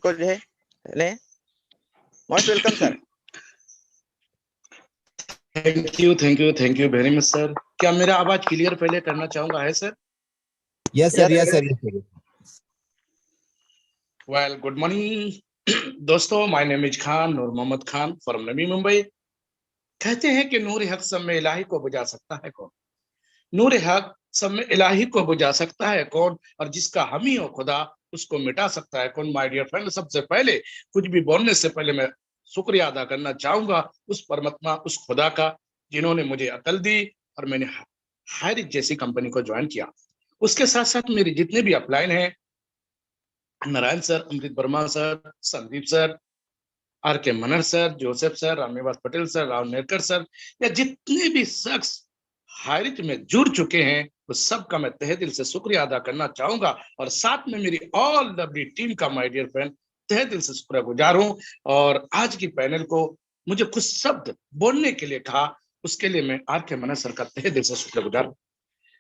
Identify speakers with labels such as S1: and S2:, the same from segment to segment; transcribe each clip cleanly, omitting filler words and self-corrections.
S1: को जो है ले most welcome sir.
S2: Thank you very much sir. क्या मेरा आवाज क्लियर पहले करना चाहूंगा है sir?
S3: Yes sir.
S2: Well good morning दोस्तों, my name is Khan, Noor Mohammad Khan from Navi Mumbai. कहते हैं कि नूर हक सब में इलाही को बुझा सकता है कौन? नूर हक सब में इलाही को बुझा सकता है कौन? और जिसका हम ही हो खुदा उसको मिटा सकता है कौन? माय डियर फ्रेंड, सबसे पहले कुछ भी बोलने से पहले मैं शुक्रिया अदा करना चाहूंगा उस परमात्मा, उस खुदा का जिन्होंने मुझे अकल दी और मैंने हायरिज जैसी कंपनी को ज्वाइन किया। उसके साथ साथ मेरे जितने भी अपलाइन हैं, Narayan sir, Amrit Verma sir, Sandeep sir, R K Manar sir, Joseph sir, Ramniwas Patel sir, Rao Nerkar sir, या जितने भी शख्स हायरिज में जुड़ चुके हैं वो सबका मैं तहे दिल से शुक्रिया अदा करना चाहूंगा। और साथ में मेरी ऑल लवली टीम का माय डियर फ्रेंड तहे दिल से शुक्रिया गुजार हूं। और आज की पैनल को मुझे कुछ शब्द बोलने के लिए कहा, उसके लिए मैं आर के मनर सर का तहे दिल से शुक्रिया गुजार हूं।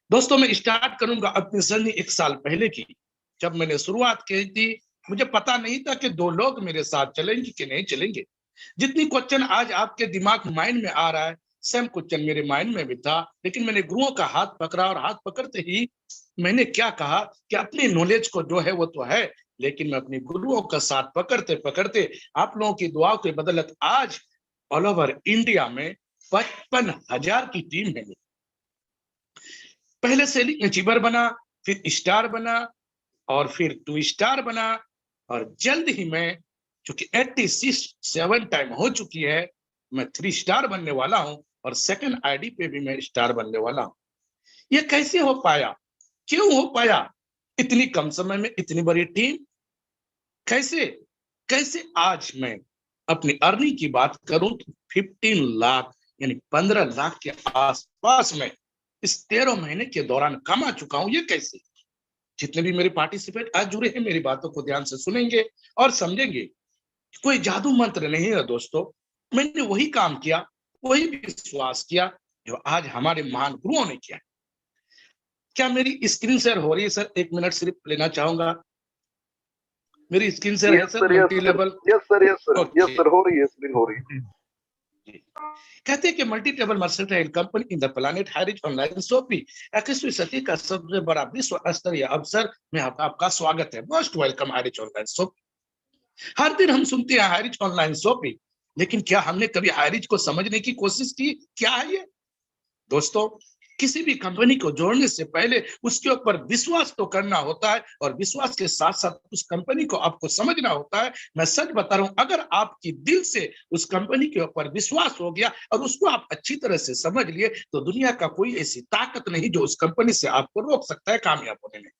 S2: दोस्तों, मैं स्टार्ट करूंगा अपनी जर्नी 1 साल पहले की। जब मैंने शुरुआत की थी मुझे पता नहीं था कि 2 लोग मेरे साथ चलेंगे कि नहीं चलेंगे। जितनी क्वेश्चन आज आपके दिमाग माइंड में आ रहा है सेम क्वेश्चन मेरे माइंड में भी था, लेकिन मैंने गुरुओं का हाथ पकड़ा और हाथ पकड़ते ही मैंने क्या कहा कि अपनी नॉलेज को जो है वो तो है, लेकिन मैं अपनी गुरुओं का साथ पकड़ते पकड़ते आप लोगों की दुआओं की बदौलत आज ऑल ओवर इंडिया में 55,000 की टीम है। पहले सेलिंग अचीवर बना, फिर स्टार बना, और फिर 2 स्टार बना, और जल्द ही मैं, चूंकि 86 टाइम हो चुकी है, मैं 3 स्टार बनने वाला हूं और सेकंड आईडी पे भी मैं स्टार बनने वाला हूं। ये कैसे हो पाया? क्यों हो पाया? इतनी कम समय में इतनी बड़ी टीम कैसे? कैसे आज मैं अपनी अर्निंग की बात करूं तो 15 लाख यानी 15 लाख के आसपास में इस 13 महीने के दौरान कमा चुका हूं। ये कैसे? जितने भी मेरे पार्टिसिपेट आज जुड़े हैं मेरी बातों को ध्यान से सुनेंगे और समझेंगे। कोई जादू मंत्र नहीं है दोस्तों, मैंने वही काम किया, वही विश्वास किया जो आज हमारे महान गुरुओं ने किया। क्या मेरी स्क्रीन शेयर हो रही है सर? 1 मिनट सिर्फ लेना चाहूंगा। मेरी स्क्रीन शेयर है sir? Multi level?
S4: Yes sir, हो रही है, स्क्रीन हो रही है।
S2: कहते हैं कि multi table mercantile company in the planet हायरिज ऑनलाइन शॉपिंग 21वीं सदी का सबसे बड़ा विश्व स्तरीय अवसर में आपका स्वागत है। मोस्ट वेलकम हायरिज ऑनलाइन शॉपिंग। हर दिन हम सुनते हैं हायरिज ऑनलाइन शॉपिंग, लेकिन क्या हमने कभी हायरिज को समझने की कोशिश की? क्या है ये? दोस्तों, किसी भी कंपनी को जोड़ने से पहले उसके ऊपर विश्वास तो करना होता है, और विश्वास के साथ साथ उस कंपनी को आपको समझना होता है। मैं सच बता रहा हूं, अगर आपकी दिल से उस कंपनी के ऊपर विश्वास हो गया और उसको आप अच्छी तरह से समझ लिए, तो दुनिया का कोई ऐसी ताकत नहीं जो उस कंपनी से आपको रोक सकता है कामयाब होने में।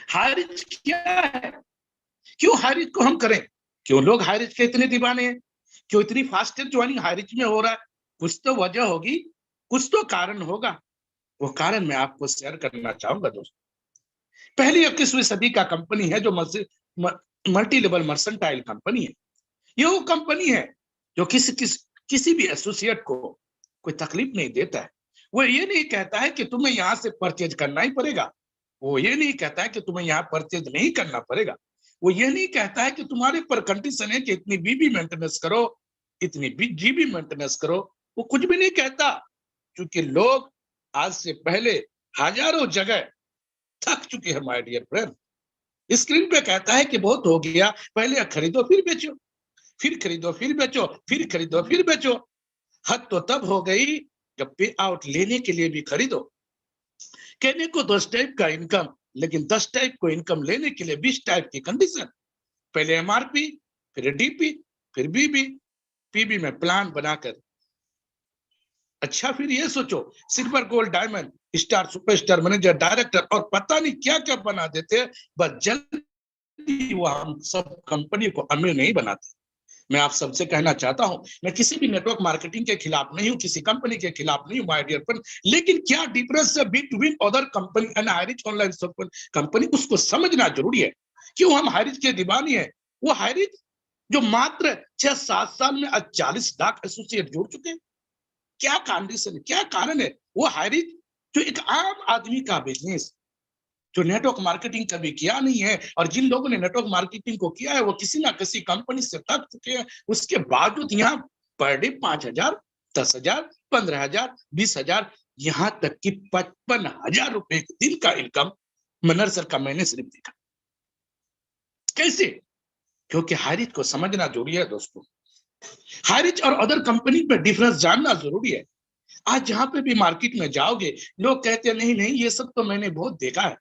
S2: हायरिज क्या है? क्यों हायरिज को हम करें? क्यों लोग हायरिज के इतने दीवाने हैं? क्यों इतनी फास्टेस्ट ज्वाइनिंग हायरिज में हो रहा है? कुछ तो वजह होगी, कुछ तो कारण होगा। वो कारण मैं आपको शेयर करना चाहूंगा दोस्तों। पहली 21वीं सदी का कंपनी है जो मल्टी लेवल मर्सेंटाइल कंपनी है। ये वो कंपनी है जो किसी भी एसोसिएट को कोई तकलीफ नहीं देता है। वो ये नहीं कहता है कि तुम्हें यहां से परचेज करना ही पड़ेगा, वो ये नहीं कहता है कि तुम्हें यहाँ परचेज नहीं करना पड़ेगा, वो ये नहीं कहता है कि तुम्हारे पर कंडीशन है कि इतनी बीबी मेंटेनेंस करो, इतनी जीबी मेंटेनेंस करो। वो कुछ भी नहीं कहता, क्योंकि लोग आज से पहले हजारों जगह थक चुके हैं माय डियर फ्रेंड। स्क्रीन पे कहता है कि बहुत हो गया, पहले खरीदो फिर बेचो, फिर खरीदो फिर बेचो, फिर खरीदो फिर बेचो। हद तो तब हो गई जब पे आउट लेने के लिए भी खरीदो। कहने को 10 टाइप का इनकम, लेकिन 10 टाइप को इनकम लेने के लिए 20 टाइप की कंडीशन। पहले एमआरपी, फिर डीपी, फिर बीबी, पीबी में प्लान बनाकर। अच्छा, फिर ये सोचो, silver gold diamond star superstar manager director और पता नहीं क्या क्या बना देते हैं, बस जल्दी वो हम सब कंपनी को अमीर नहीं बनाते। मैं आप सबसे कहना चाहता हूं, मैं किसी भी नेटवर्क मार्केटिंग के खिलाफ नहीं हूं, किसी कंपनी के खिलाफ नहीं हूं माय डियर फ्रेंड, लेकिन क्या डिफरेंस है बिटवीन अदर कंपनी एंड हायरिज ऑनलाइन कंपनी, उसको समझना जरूरी है। क्यों हम हायरिज के दीवानी है? वो हायरिज जो मात्र 6-7 साल में 40 लाख एसोसिएट जुड़ चुके हैं। क्या कंडीशन, क्या कारण है? वो हायरिज जो एक आम आदमी का बिजनेस, जो नेटवर्क मार्केटिंग कभी किया नहीं है, और जिन लोगों ने नेटवर्क मार्केटिंग को किया है वो किसी ना किसी कंपनी से थक चुके हैं, उसके बावजूद यहाँ पर डे 5,000, 10,000, 15,000, 20,000, यहाँ तक कि 55,000 रुपए दिन का इनकम मनर सर का मैंने सिर्फ देखा। कैसे? क्योंकि हाइरिच को समझना जरूरी है दोस्तों। हाइरिच और अदर कंपनी पे डिफरेंस जानना जरूरी है। आज जहां पे भी मार्केट में जाओगे, लोग कहते हैं नहीं नहीं ये सब तो मैंने बहुत देखा है,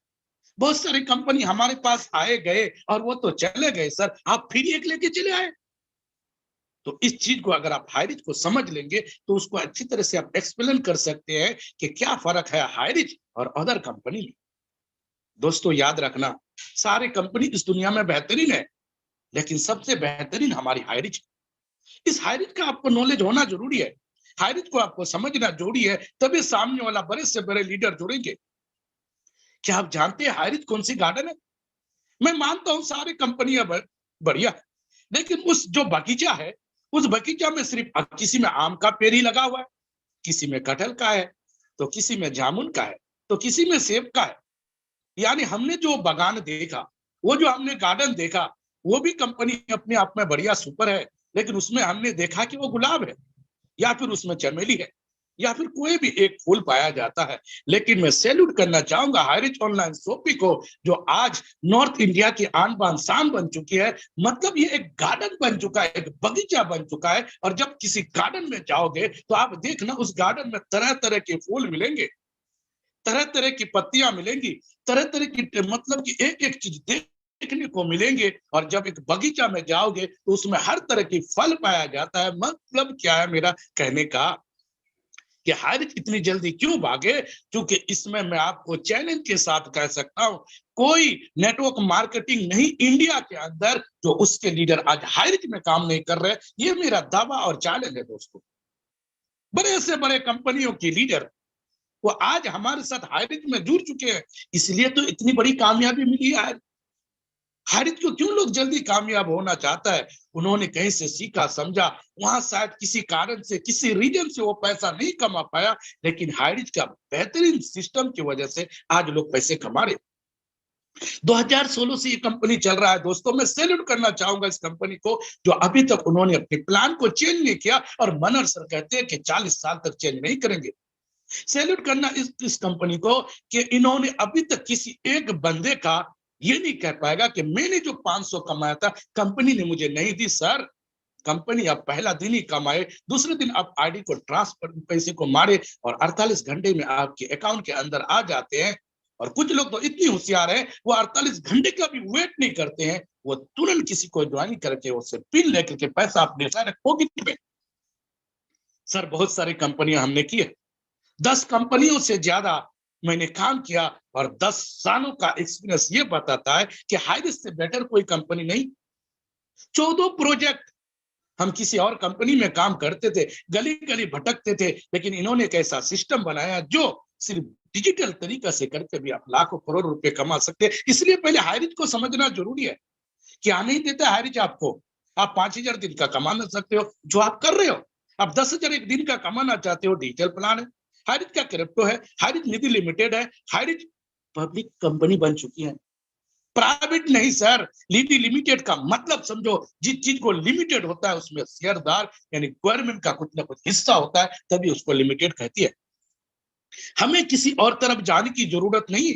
S2: बहुत सारी कंपनी हमारे पास आए गए और वो तो चले गए सर, आप फिर एक लेके चले आए। तो इस चीज को अगर आप हाइरिच को समझ लेंगे तो उसको अच्छी तरह से आप एक्सप्लेन कर सकते हैं कि क्या फर्क है हाइरिच और अदर कंपनी में। दोस्तों याद रखना, सारे कंपनी इस दुनिया में बेहतरीन है, लेकिन सबसे बेहतरीन हमारी हाइरिच। इस हाइरिच का आपको नॉलेज होना जरूरी है, हाइरिच को आपको समझना जरूरी है, तभी सामने वाला बड़े से बड़े लीडर जुड़ेंगे। क्या आप जानते हैं हाइरिच कौन सी गार्डन है? मैं मानता हूं सारी कंपनियां बढ़िया, लेकिन उस जो बगीचा है, उस बगीचा में सिर्फ किसी में आम का पेड़ ही लगा हुआ है, किसी में कटहल का है, तो किसी में जामुन का है, तो किसी में सेब का है। यानी हमने जो बागान देखा, वो जो हमने गार्डन देखा, वो भी कंपनी अपने आप में बढ़िया सुपर है, लेकिन उसमें हमने देखा कि वो गुलाब है, या फिर उसमें चमेली है, या फिर कोई भी एक फूल पाया जाता है। लेकिन मैं सैल्यूट करना चाहूंगा हाइरिच ऑनलाइन शॉपिंग को, जो आज नॉर्थ इंडिया की आन बान शान बन चुकी है। मतलब ये एक गार्डन बन चुका है, एक बगीचा बन चुका है। और जब किसी गार्डन में जाओगे तो आप देखना उस गार्डन में तरह तरह के फूल मिलेंगे, तरह तरह की पत्तियां मिलेंगी, तरह तरह की मतलब कि एक एक चीज देखने को मिलेंगे। और जब एक बगीचा में जाओगे तो उसमें हर तरह की फल पाया जाता है। मतलब क्या है मेरा कहने का, कि हाइरिच इतनी जल्दी क्यों भागे? क्योंकि इसमें मैं आपको चैलेंज के साथ कह सकता हूं, कोई नेटवर्क मार्केटिंग नहीं इंडिया के अंदर जो उसके लीडर आज हाइरिच में काम नहीं कर रहे। ये मेरा दावा और चैलेंज है दोस्तों। बड़े से बड़े कंपनियों के लीडर वो आज हमारे साथ हाइरिच में जुड़ चुके हैं, इसलिए तो इतनी बड़ी कामयाबी मिली है। हाइरिच को क्यों लोग जल्दी कामयाब होना चाहता है? उन्होंने कहीं से सीखा समझा, वहां शायद किसी कारण से, किसी रीजन से वो पैसा नहीं कमा पाया, लेकिन हाइरिच का बेहतरीन सिस्टम की वजह से आज लोग पैसे कमा रहे। 2016 से ये कंपनी चल रहा है दोस्तों। मैं सैल्यूट करना चाहूंगा इस कंपनी को, जो अभी तक उन्होंने अपने प्लान को चेंज नहीं किया। और मनर सर कहते हैं कि 40 साल तक चेंज नहीं करेंगे। सैल्यूट करना इस कंपनी को कि इन्होंने अभी तक किसी एक बंदे का ये नहीं कह पाएगा कि मैंने जो 500 कमाया था कंपनी ने मुझे नहीं दी। सर, कंपनी अब पहला दिन ही कमाए, दूसरे दिन आप आईडी को ट्रांसफर पैसे को मारे और 48 घंटे में आपके अकाउंट के अंदर आ जाते हैं। और कुछ लोग तो इतनी होशियार है, वो 48 घंटे का भी वेट नहीं करते हैं, वो तुरंत किसी को ज्वाइन करके उससे पिन लेकर के पैसा अपने पॉकेट में। सर, बहुत सारी कंपनियां हमने की है, 10 कंपनियों से ज्यादा मैंने काम किया, और 10 सालों का एक्सपीरियंस ये बताता है कि हाइरिच से बेटर कोई कंपनी नहीं। 14 प्रोजेक्ट हम किसी और कंपनी में काम करते थे, गली गली भटकते थे, लेकिन इन्होंने एक ऐसा सिस्टम बनाया जो सिर्फ डिजिटल तरीका से करके भी आप लाखों करोड़ रुपए कमा सकते हैं। इसलिए पहले हाइरिच को समझना जरूरी है। क्या नहीं देता हाइरिच आपको? आप 5,000 दिन का कमाना सकते हो, जो आप कर रहे हो। आप 10,000 एक दिन का कमाना चाहते हो, डिजिटल प्लान है। हाइरिच का क्रिप्टो है, हाइरिच निधि लिमिटेड है, हाइरिच पब्लिक कंपनी बन चुकी है, प्राइवेट नहीं सर। निधि लिमिटेड का मतलब समझो, जिस चीज को लिमिटेड होता है उसमें शेयरदार यानी गवर्नमेंट का कुछ ना कुछ हिस्सा होता है, तभी उसको लिमिटेड कहती है। हमें किसी और तरफ जाने की जरूरत नहीं।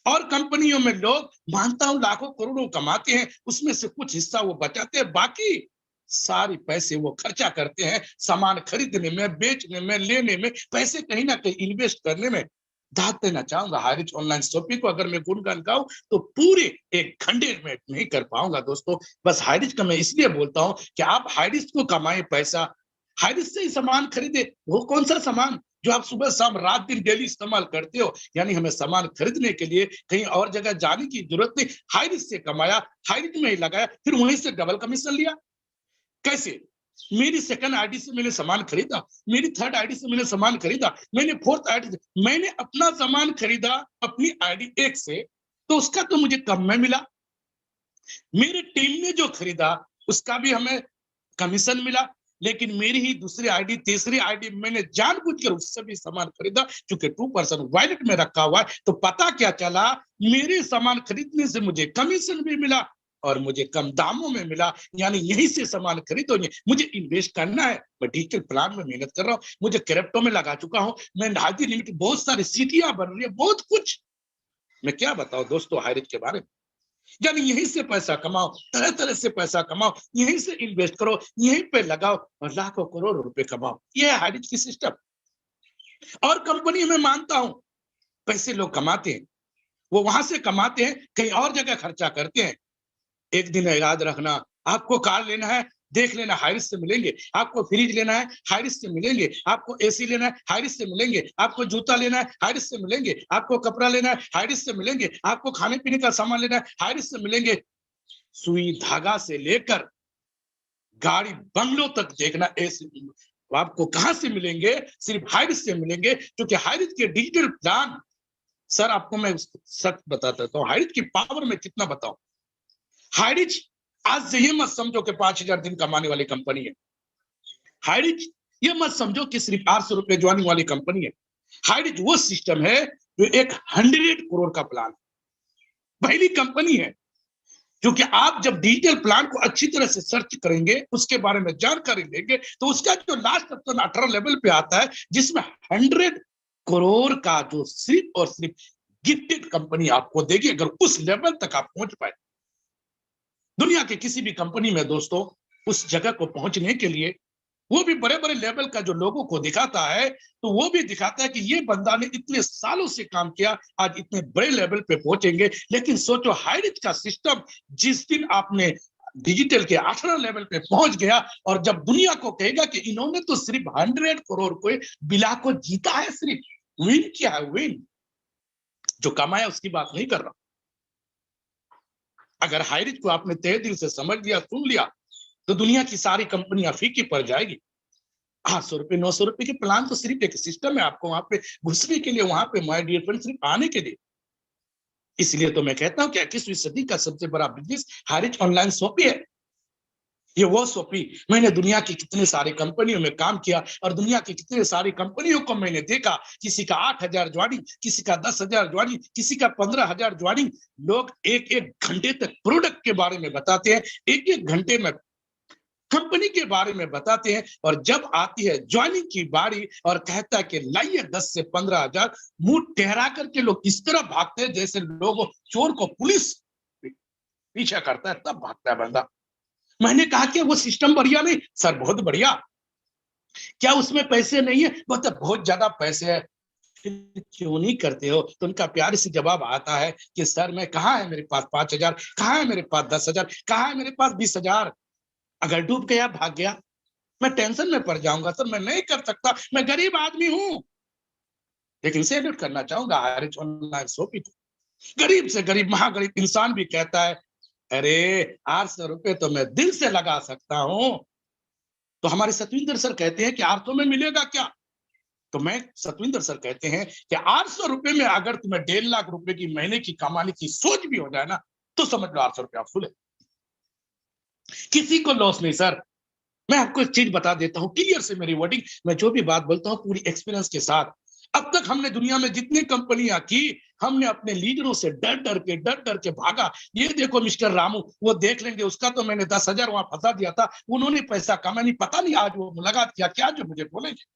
S2: और कंपनियों में लोग मानता हूं लाखों करोड़ों कमाते हैं, उसमें से कुछ हिस्सा वो बचाते हैं, बाकी सारे पैसे वो खर्चा करते हैं सामान खरीदने में, बेचने में, लेने में, पैसे कहीं ना कहीं इन्वेस्ट करने में। दाद देना चाहूंगा हाइरिच ऑनलाइन शॉपिंग को, अगर मैं गुणगान गाऊं तो पूरे 1 घंटे में नहीं कर पाऊंगा दोस्तों। बस हाइरिच का मैं इसलिए बोलता हूं कि आप हाइरिच को कमाए पैसा, हाइरिच से ही सामान खरीदे। वो कौन सा सामान जो आप सुबह शाम रात दिन डेली इस्तेमाल करते हो? यानी हमें सामान खरीदने के लिए कहीं और जगह जाने की जरूरत नहीं। हाइरिच से कमाया, हाइरिच में ही लगाया, फिर वहीं से डबल कमीशन लिया। कैसे? मेरी सेकंड आईडी से मैंने सामान खरीदा, मेरी थर्ड आईडी से मैंने सामान खरीदा, मैंने फोर्थ आईडी से मैंने अपना सामान खरीदा अपनी आईडी 1 से, तो उसका तो मुझे कम में मिला। मेरी टीम ने जो खरीदा उसका भी हमें कमीशन मिला। लेकिन मेरी ही दूसरी आईडी, तीसरी आईडी मैंने जानबूझकर उससे भी सामान खरीदा, क्योंकि 2% वॉलेट में रखा हुआ है। तो पता क्या चला, मेरे सामान खरीदने से मुझे कमीशन भी मिला और मुझे कम दामों में मिला। यानी यहीं से सामान खरीदो, मुझे इन्वेस्ट करना है, मैं डिजिटल प्लान में मेहनत कर रहा हूँ, मुझे क्रिप्टो में लगा चुका हूँ, मैं हाजी लिमिट, बहुत सारी सीटियां बन रही है, बहुत कुछ। मैं क्या बताऊं दोस्तों हाइरिच के बारे में। यानी यहीं से पैसा कमाओ, तरह तरह से पैसा कमाओ, यहीं से इन्वेस्ट करो, यहीं पे लगाओ और लाखों करोड़ों रुपए कमाओ। ये है हाइरिच की सिस्टम। और कंपनी में मानता हूं पैसे लोग कमाते हैं, वो वहां से कमाते हैं, कहीं और जगह खर्चा करते हैं। एक दिन याद रखना, आपको कार लेना है, देख लेना हाइरिच से मिलेंगे। आपको फ्रिज लेना है, हाइरिच से मिलेंगे। आपको एसी लेना है, हाइरिच से मिलेंगे। आपको जूता लेना है, हाइरिच से मिलेंगे। आपको कपड़ा लेना है, हाइरिच से मिलेंगे। आपको खाने पीने का सामान लेना है, हाइरिच से मिलेंगे। सुई धागा से लेकर गाड़ी बंगलों तक देखना, ऐसे आपको कहां से मिलेंगे? सिर्फ हाइरिच से मिलेंगे, क्योंकि हाइरिच के डिजिटल प्लान, सर आपको मैं सच बताता हूँ हाइरिच की पावर में कितना बताऊं। हाइरिच आज से ये मत समझो कि 5,000 दिन कमाने वाली कंपनी है। हाइरिच ये मत समझो कि सिर्फ 800 रुपए ज्वाइनिंग वाली कंपनी है। हाइरिच वो सिस्टम है जो 100 करोड़ का प्लान, पहली कंपनी है। क्योंकि आप जब डिजिटल प्लान को अच्छी तरह से सर्च करेंगे, उसके बारे में जानकारी लेंगे, तो उसका जो लास्ट ऑप्शन 18 लेवल पे आता है, जिसमें 100 करोड़ का जो सिर्फ और सिर्फ गिफ्टेड कंपनी आपको देगी, अगर उस लेवल तक आप पहुंच पाए। दुनिया के किसी भी कंपनी में दोस्तों उस जगह को पहुंचने के लिए, वो भी बड़े बड़े लेवल का जो लोगों को दिखाता है, तो वो भी दिखाता है कि ये बंदा ने इतने सालों से काम किया, आज इतने बड़े लेवल पे पहुंचेंगे। लेकिन सोचो हाइरिच का सिस्टम, जिस दिन आपने डिजिटल के 18 लेवल पे पहुंच गया, और जब दुनिया को कहेगा कि इन्होंने तो सिर्फ 100 करोड़ को बिला को जीता है, सिर्फ विन किया है, विन जो कमाया उसकी बात नहीं कर रहा। अगर हाइरिच को आपने तहे दिल से समझ लिया, सुन लिया, तो दुनिया की सारी कंपनियां फीकी पड़ जाएगी। 800 रुपए 900 रुपए के प्लान तो सिर्फ एक सिस्टम है आपको वहां पे घुसने के लिए, वहां पे माय डियर फ्रेंड सिर्फ आने के लिए। इसलिए तो मैं कहता हूं कि 21वीं सदी का सबसे बड़ा बिजनेस हाइरिच ऑनलाइन शॉपिंग है। ये वो शॉपिंग, मैंने दुनिया की कितने सारी कंपनियों में काम किया और दुनिया की कितने सारी कंपनियों को मैंने देखा, किसी का 8,000 ज्वाइनिंग, किसी का 10,000 ज्वाइनिंग, किसी का 15,000 ज्वाइनिंग। लोग एक एक घंटे तक प्रोडक्ट के बारे में बताते हैं, एक एक घंटे में कंपनी के बारे में बताते हैं, और जब आती है ज्वाइनिंग की बारी और कहता है कि लाइए 10 से 15,000, मुंह टेढ़ा करके लोग इस तरह भागते हैं जैसे लोग चोर को पुलिस पीछा करता है, तब भागता है बंदा। मैंने कहा कि वो सिस्टम बढ़िया नहीं? सर बहुत बढ़िया। क्या उसमें पैसे नहीं है? मतलब बहुत ज्यादा पैसे है। क्यों नहीं करते हो? तो उनका प्यार से जवाब आता है कि सर मैं, कहाँ है मेरे पास 5,000, कहाँ है मेरे पास 10,000, कहाँ है मेरे पास 20,000? अगर डूब गया, भाग गया, मैं टेंशन में पड़ जाऊंगा। सर मैं नहीं कर सकता, मैं गरीब आदमी हूं। लेकिन सैल्यूट करना चाहूंगा हाइरिच ऑनलाइन शॉपिंग। गरीब से गरीब महागरीब इंसान भी कहता है अरे 800 रुपए तो मैं दिल से लगा सकता हूं। तो हमारे सतविंदर सर कहते हैं कि 800 में मिलेगा क्या? तो मैं, सतविंदर सर कहते हैं कि 800 रुपए में अगर तुम्हें 1.5 लाख रुपए की महीने की कमाने की सोच भी हो जाए ना, तो समझ लो 800 रुपए आप फुल है। किसी को लॉस नहीं सर। मैं आपको एक चीज बता देता हूं, क्लियर से मेरी वर्डिंग, मैं जो भी बात बोलता हूं पूरी एक्सपीरियंस के साथ। अब तक हमने दुनिया में जितनी कंपनियां की, हमने अपने लीडरों से डर डर के भागा। ये देखो मिस्टर रामू, वो देख लेंगे, उसका तो मैंने 10,000 वहां फंसा दिया था, उन्होंने पैसा कमा नहीं, पता नहीं आज वो मुलाकात किया क्या जो मुझे बोलेंगे।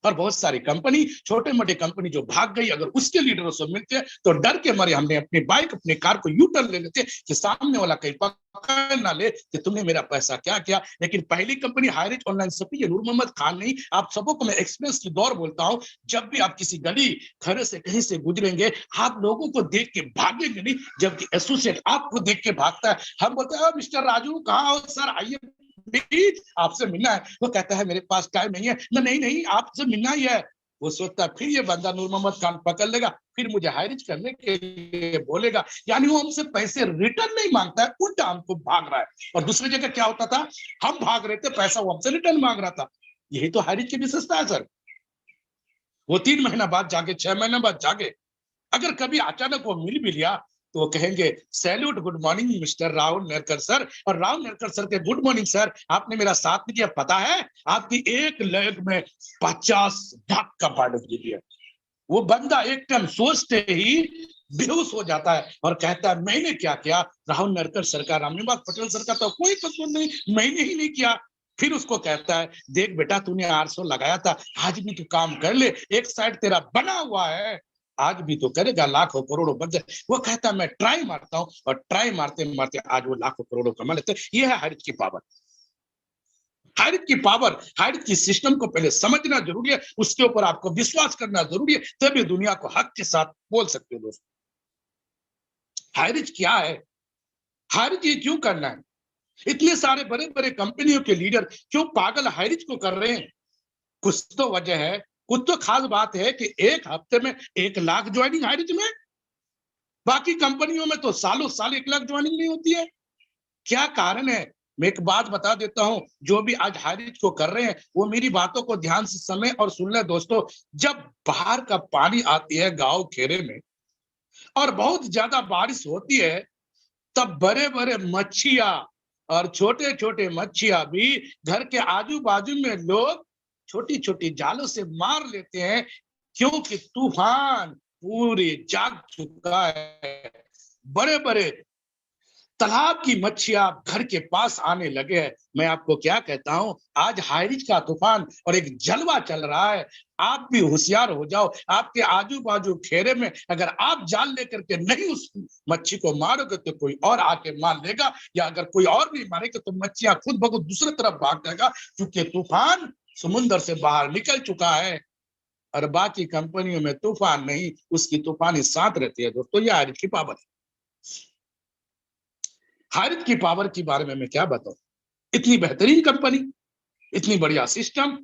S2: और बहुत सारी कंपनी, छोटे मोटे कंपनी जो भाग गई, अगर उसके लीडरों से मिलते हैं तो डर के मारे हमने अपनी बाइक, अपनी कार को यू टर्न ले लेते कि सामने वाला कहीं पकड़ ना ले कि तुमने मेरा पैसा क्या किया। लेकिन पहली कंपनी हाइरिच ऑनलाइन शॉपिंग, ये नूर मोहम्मद खान नहीं, आप सबको को मैं एक्सपीरियंस की दौर बोलता हूं। जब भी आप किसी गली खड़े से कहीं से गुजरेंगे, आप लोगों को देख के भागेंगे नहीं, जबकि एसोसिएट आपको देख के भागता है। हम बोलते हैं मिस्टर राजू कहाँ हो? सर आइए प्लीज, आपसे मिलना है। वो कहता है मेरे पास टाइम नहीं है। नहीं नहीं आपसे मिलना ही है। वो सोचता है फिर ये बंदा नूर मोहम्मद खान पकड़ लेगा, फिर मुझे हाइरिच करने के लिए बोलेगा। यानी वो हमसे पैसे रिटर्न नहीं मांगता है, उल्टा हमको भाग रहा है। और दूसरी जगह क्या होता था, हम भाग रहे थे, पैसा वो हमसे रिटर्न मांग रहा था। यही तो हाइरिच की विशेषता है सर। वो 3 महीना बाद जाके, 6 महीने बाद जाके, अगर कभी अचानक वो मिल भी लिया तो वो कहेंगे salute, good morning mister Rahul Nerkar sir. और राहुल नेरकर सर के गुड मॉर्निंग सर, आपने मेरा साथ नहीं दिया, पता है आपकी एक लेग में 50 भाग का पायलट गिर गया। वो बंदा एकदम सोचते ही बेहोश हो जाता है और कहता है मैंने क्या किया? राहुल नरकर सर का, रामनिवास पटेल सर का तो कोई कसूर नहीं, मैंने ही नहीं किया। फिर उसको कहता है देख बेटा, तूने 800 लगाया था, आज भी तू काम कर ले, एक साइड तेरा बना हुआ है, आज भी तो करेगा, लाखों करोड़ों बन जाए। वो कहता है मैं ट्राई मारता हूँ, और ट्राई मारते मारते आज वो लाखों करोड़ों कमा लेते। ये है हारिज की पावर। हारिज की पावर, हारिज की सिस्टम को पहले समझना जरूरी है, उसके ऊपर आपको विश्वास करना जरूरी है, तभी दुनिया को हक के साथ बोल सकते हो दोस्तों। हारिज क्या है? हारिज ये क्यों करना है? इतने सारे बड़े बड़े कंपनियों के लीडर क्यों पागल हारिज को कर रहे हैं? कुछ तो वजह है, कुछ तो खास बात है कि एक हफ्ते में 1 लाख ज्वाइनिंग हारिज में, बाकी कंपनियों में तो सालों साल 1 लाख ज्वाइनिंग नहीं होती है। क्या कारण है? मैं एक बात बता देता हूं, जो भी आज हारिज को कर रहे हैं वो मेरी बातों को ध्यान से समझ और सुन ले दोस्तों। जब बाहर का पानी आती है गांव खेरे में और बहुत ज्यादा बारिश होती है, तब बड़े बड़े मच्छियां और छोटे छोटे मच्छियां भी घर के आजू बाजू में लोग छोटी छोटी जालों से मार लेते हैं, क्योंकि तूफान पूरे जाग चुका है। बड़े बड़े तालाब की मच्छियां घर के पास आने लगे हैं। मैं आपको क्या कहता हूं, आज हारिज का तूफान और एक जलवा चल रहा है। आप भी होशियार हो जाओ। आपके आजू बाजू खेरे में अगर आप जाल लेकर के नहीं उस मच्छी को मारोगे तो कोई और आके मार लेगा, या अगर कोई और नहीं मारेगा तो मच्छियां खुद ब खुद दूसरी तरफ भाग जाएगा, क्योंकि तूफान समुद्र से बाहर निकल चुका है। और बाकी कंपनियों में तूफान नहीं, उसकी तूफानी साथ रहती है दोस्तों। यह हारिज की पावर है। हारिज की पावर के बारे में मैं क्या बताऊं, इतनी बेहतरीन कंपनी, इतनी बढ़िया सिस्टम।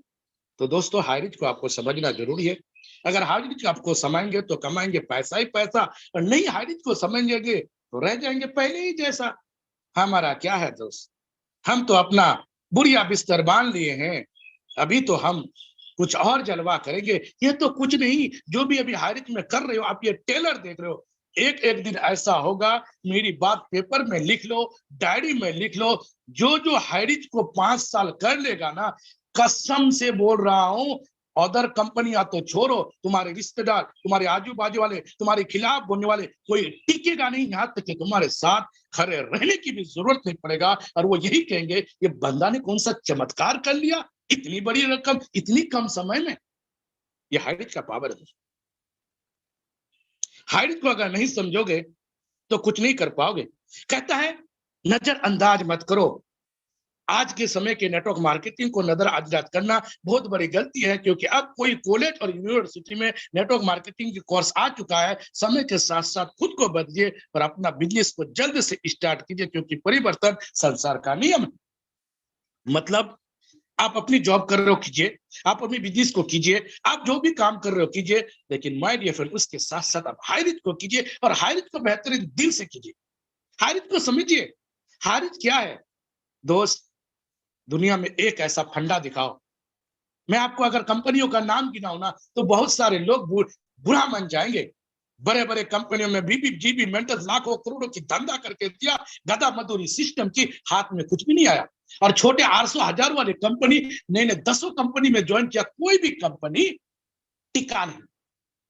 S2: तो दोस्तों हारिज को आपको समझना जरूरी है। अगर हारिज को आपको समझेंगे तो कमाएंगे पैसा ही पैसा, और नहीं हारिज को समझेंगे तो रह जाएंगे पहले ही जैसा। हमारा क्या है दोस्त, हम तो अपना बुढ़िया बिस्तर बांध लिए हैं, अभी तो हम कुछ और जलवा करेंगे। ये तो कुछ नहीं, जो भी अभी हारिज में कर रहे हो आप, ये टेलर देख रहे हो, एक एक दिन ऐसा होगा, मेरी बात पेपर में लिख लो, डायरी में लिख लो, जो जो हारिज को 5 साल कर लेगा ना, कसम से बोल रहा हूं, अदर कंपनियां तो छोड़ो, तुम्हारे रिश्तेदार, तुम्हारे आजू बाजू वाले, तुम्हारे खिलाफ बोलने वाले, कोई टिकेगा नहीं, यहाँ तक कि तुम्हारे साथ खड़े रहने की भी जरूरत नहीं पड़ेगा। और वो यही कहेंगे ये बंदा ने कौन सा चमत्कार कर लिया, इतनी बड़ी रकम इतनी कम समय में। ये हारिज का पावर है। हारिज को अगर नहीं समझोगे तो कुछ नहीं कर पाओगे। कहता है नजरअंदाज मत करो। आज के समय के नेटवर्क मार्केटिंग को नजरअंदाज करना बहुत बड़ी गलती है, क्योंकि अब कोई कॉलेज और यूनिवर्सिटी में नेटवर्क मार्केटिंग की कोर्स आ चुका है। समय के साथ साथ खुद को बदलिए और अपना बिजनेस को जल्द से स्टार्ट कीजिए, क्योंकि परिवर्तन संसार का नियम है। मतलब आप अपनी जॉब कर रहे हो कीजिए, आप अपनी बिजनेस को कीजिए, आप जो भी काम कर रहे हो कीजिए, लेकिन माय डियर फ्रेंड उसके साथ साथ आप हारिज को कीजिए, और हारिज को बेहतरीन दिल से कीजिए। हारिज को समझिए। हारिज क्या है दोस्त, दुनिया में एक ऐसा फंडा दिखाओ। मैं आपको अगर कंपनियों का नाम गिनाऊं ना तो बहुत सारे लोग बुरा मान जाएंगे। बड़े बड़े कंपनियों में बीबी जीबी मेंटल लाखों करोड़ों की धंधा करके दिया, गधा मजदूरी सिस्टम की, हाथ में कुछ भी नहीं आया। और छोटे 800 1000 वाले कंपनी ने 10 कंपनी में ज्वाइन किया, कोई भी कंपनी टिका नहीं,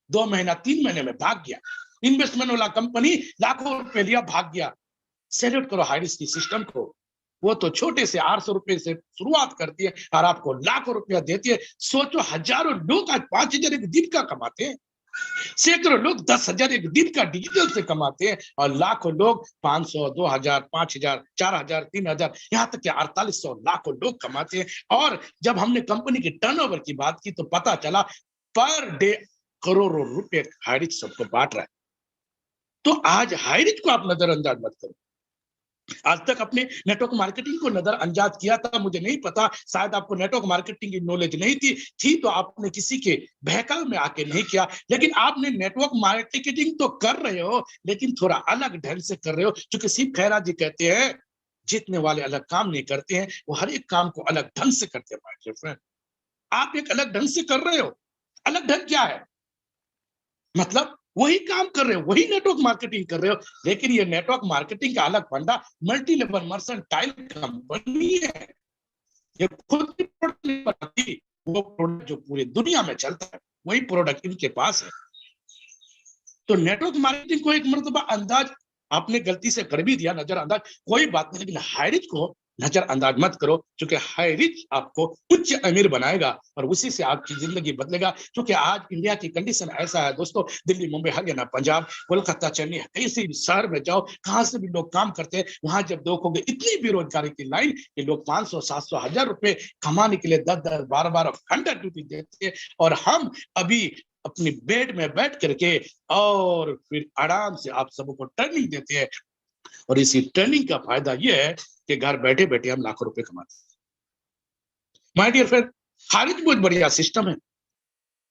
S2: 2 महीना 3 महीने में भाग गया। इन्वेस्टमेंट वाला कंपनी लाखों रुपए लिया, भाग गया। सैल्यूट करो हारिज की सिस्टम को। वो तो छोटे से 800 रुपए से शुरुआत करती है और आपको लाखों रुपया देती है। सोचो हजारों लोग आज 5000 एक दिन का कमाते हैं, सैकड़ों लोग 10,000 एक दिन का डिजिटल से कमाते हैं, और लाखों लोग 500 2000 5000 4000 3000 यहाँ तक कि 4800 लाखों लोग कमाते हैं। और जब हमने कंपनी की टर्नओवर की बात की तो पता चला पर डे करोड़ों रुपए हारिज सबको बांट रहा है। तो आज हारिज को आप नजरअंदाज मत करो। आज तक अपने नेटवर्क मार्केटिंग को नजरअंदाज किया था, मुझे नहीं पता, शायद आपको नेटवर्क मार्केटिंग की नॉलेज नहीं थी तो आपने किसी के बहकावे में आके नहीं किया। लेकिन आपने नेटवर्क मार्केटिंग तो कर रहे हो, लेकिन थोड़ा अलग ढंग से कर रहे हो। क्योंकि शिव खैरा जी कहते हैं जीतने वाले अलग काम नहीं करते हैं, वो हर एक काम को अलग ढंग से करते हैं। माय डियर फ्रेंड, आप एक अलग ढंग से कर रहे हो। अलग ढंग क्या है? मतलब वही काम कर रहे हो, वही नेटवर्क मार्केटिंग कर रहे हो, लेकिन ये नेटवर्क मार्केटिंग का अलग फंडा मल्टी लेवल मर्सेंटाइल कंपनी है। ये खुद भी प्रोडक्ट नहीं बनाती, वो प्रोडक्ट जो पूरी दुनिया में चलता है वही प्रोडक्ट इनके पास है। तो नेटवर्क मार्केटिंग को एक मर्तबा अंदाज आपने गलती से कर भी दिया नजरअंदाज, कोई बात नहीं, लेकिन हाईरिच को नजरअंदाज मत करो, क्योंकि हाईरिच आपको उच्च अमीर बनाएगा और उसी से आपकी जिंदगी बदलेगा। क्योंकि आज इंडिया की कंडीशन ऐसा है दोस्तों, दिल्ली, मुंबई, हरियाणा, पंजाब, कोलकाता, चेन्नई, किसी भी शहर में जाओ, कहां से भी लोग काम करते हैं, वहां जब देखोगे इतनी बेरोजगारी की लाइन कि लोग 500, 700, 1000 रुपए कमाने के लिए 10, 12 घंटा ड्यूटी देते हैं, और हम अभी अपनी बेड में बैठ करके और फिर आराम से आप सबको ट्रेनिंग देते हैं। और इसी ट्रेनिंग का फायदा यह है कि घर बैठे बैठे हम लाखों रुपए कमाते हैं। माय डियर फ्रेंड, हारिज बहुत बढ़िया सिस्टम है।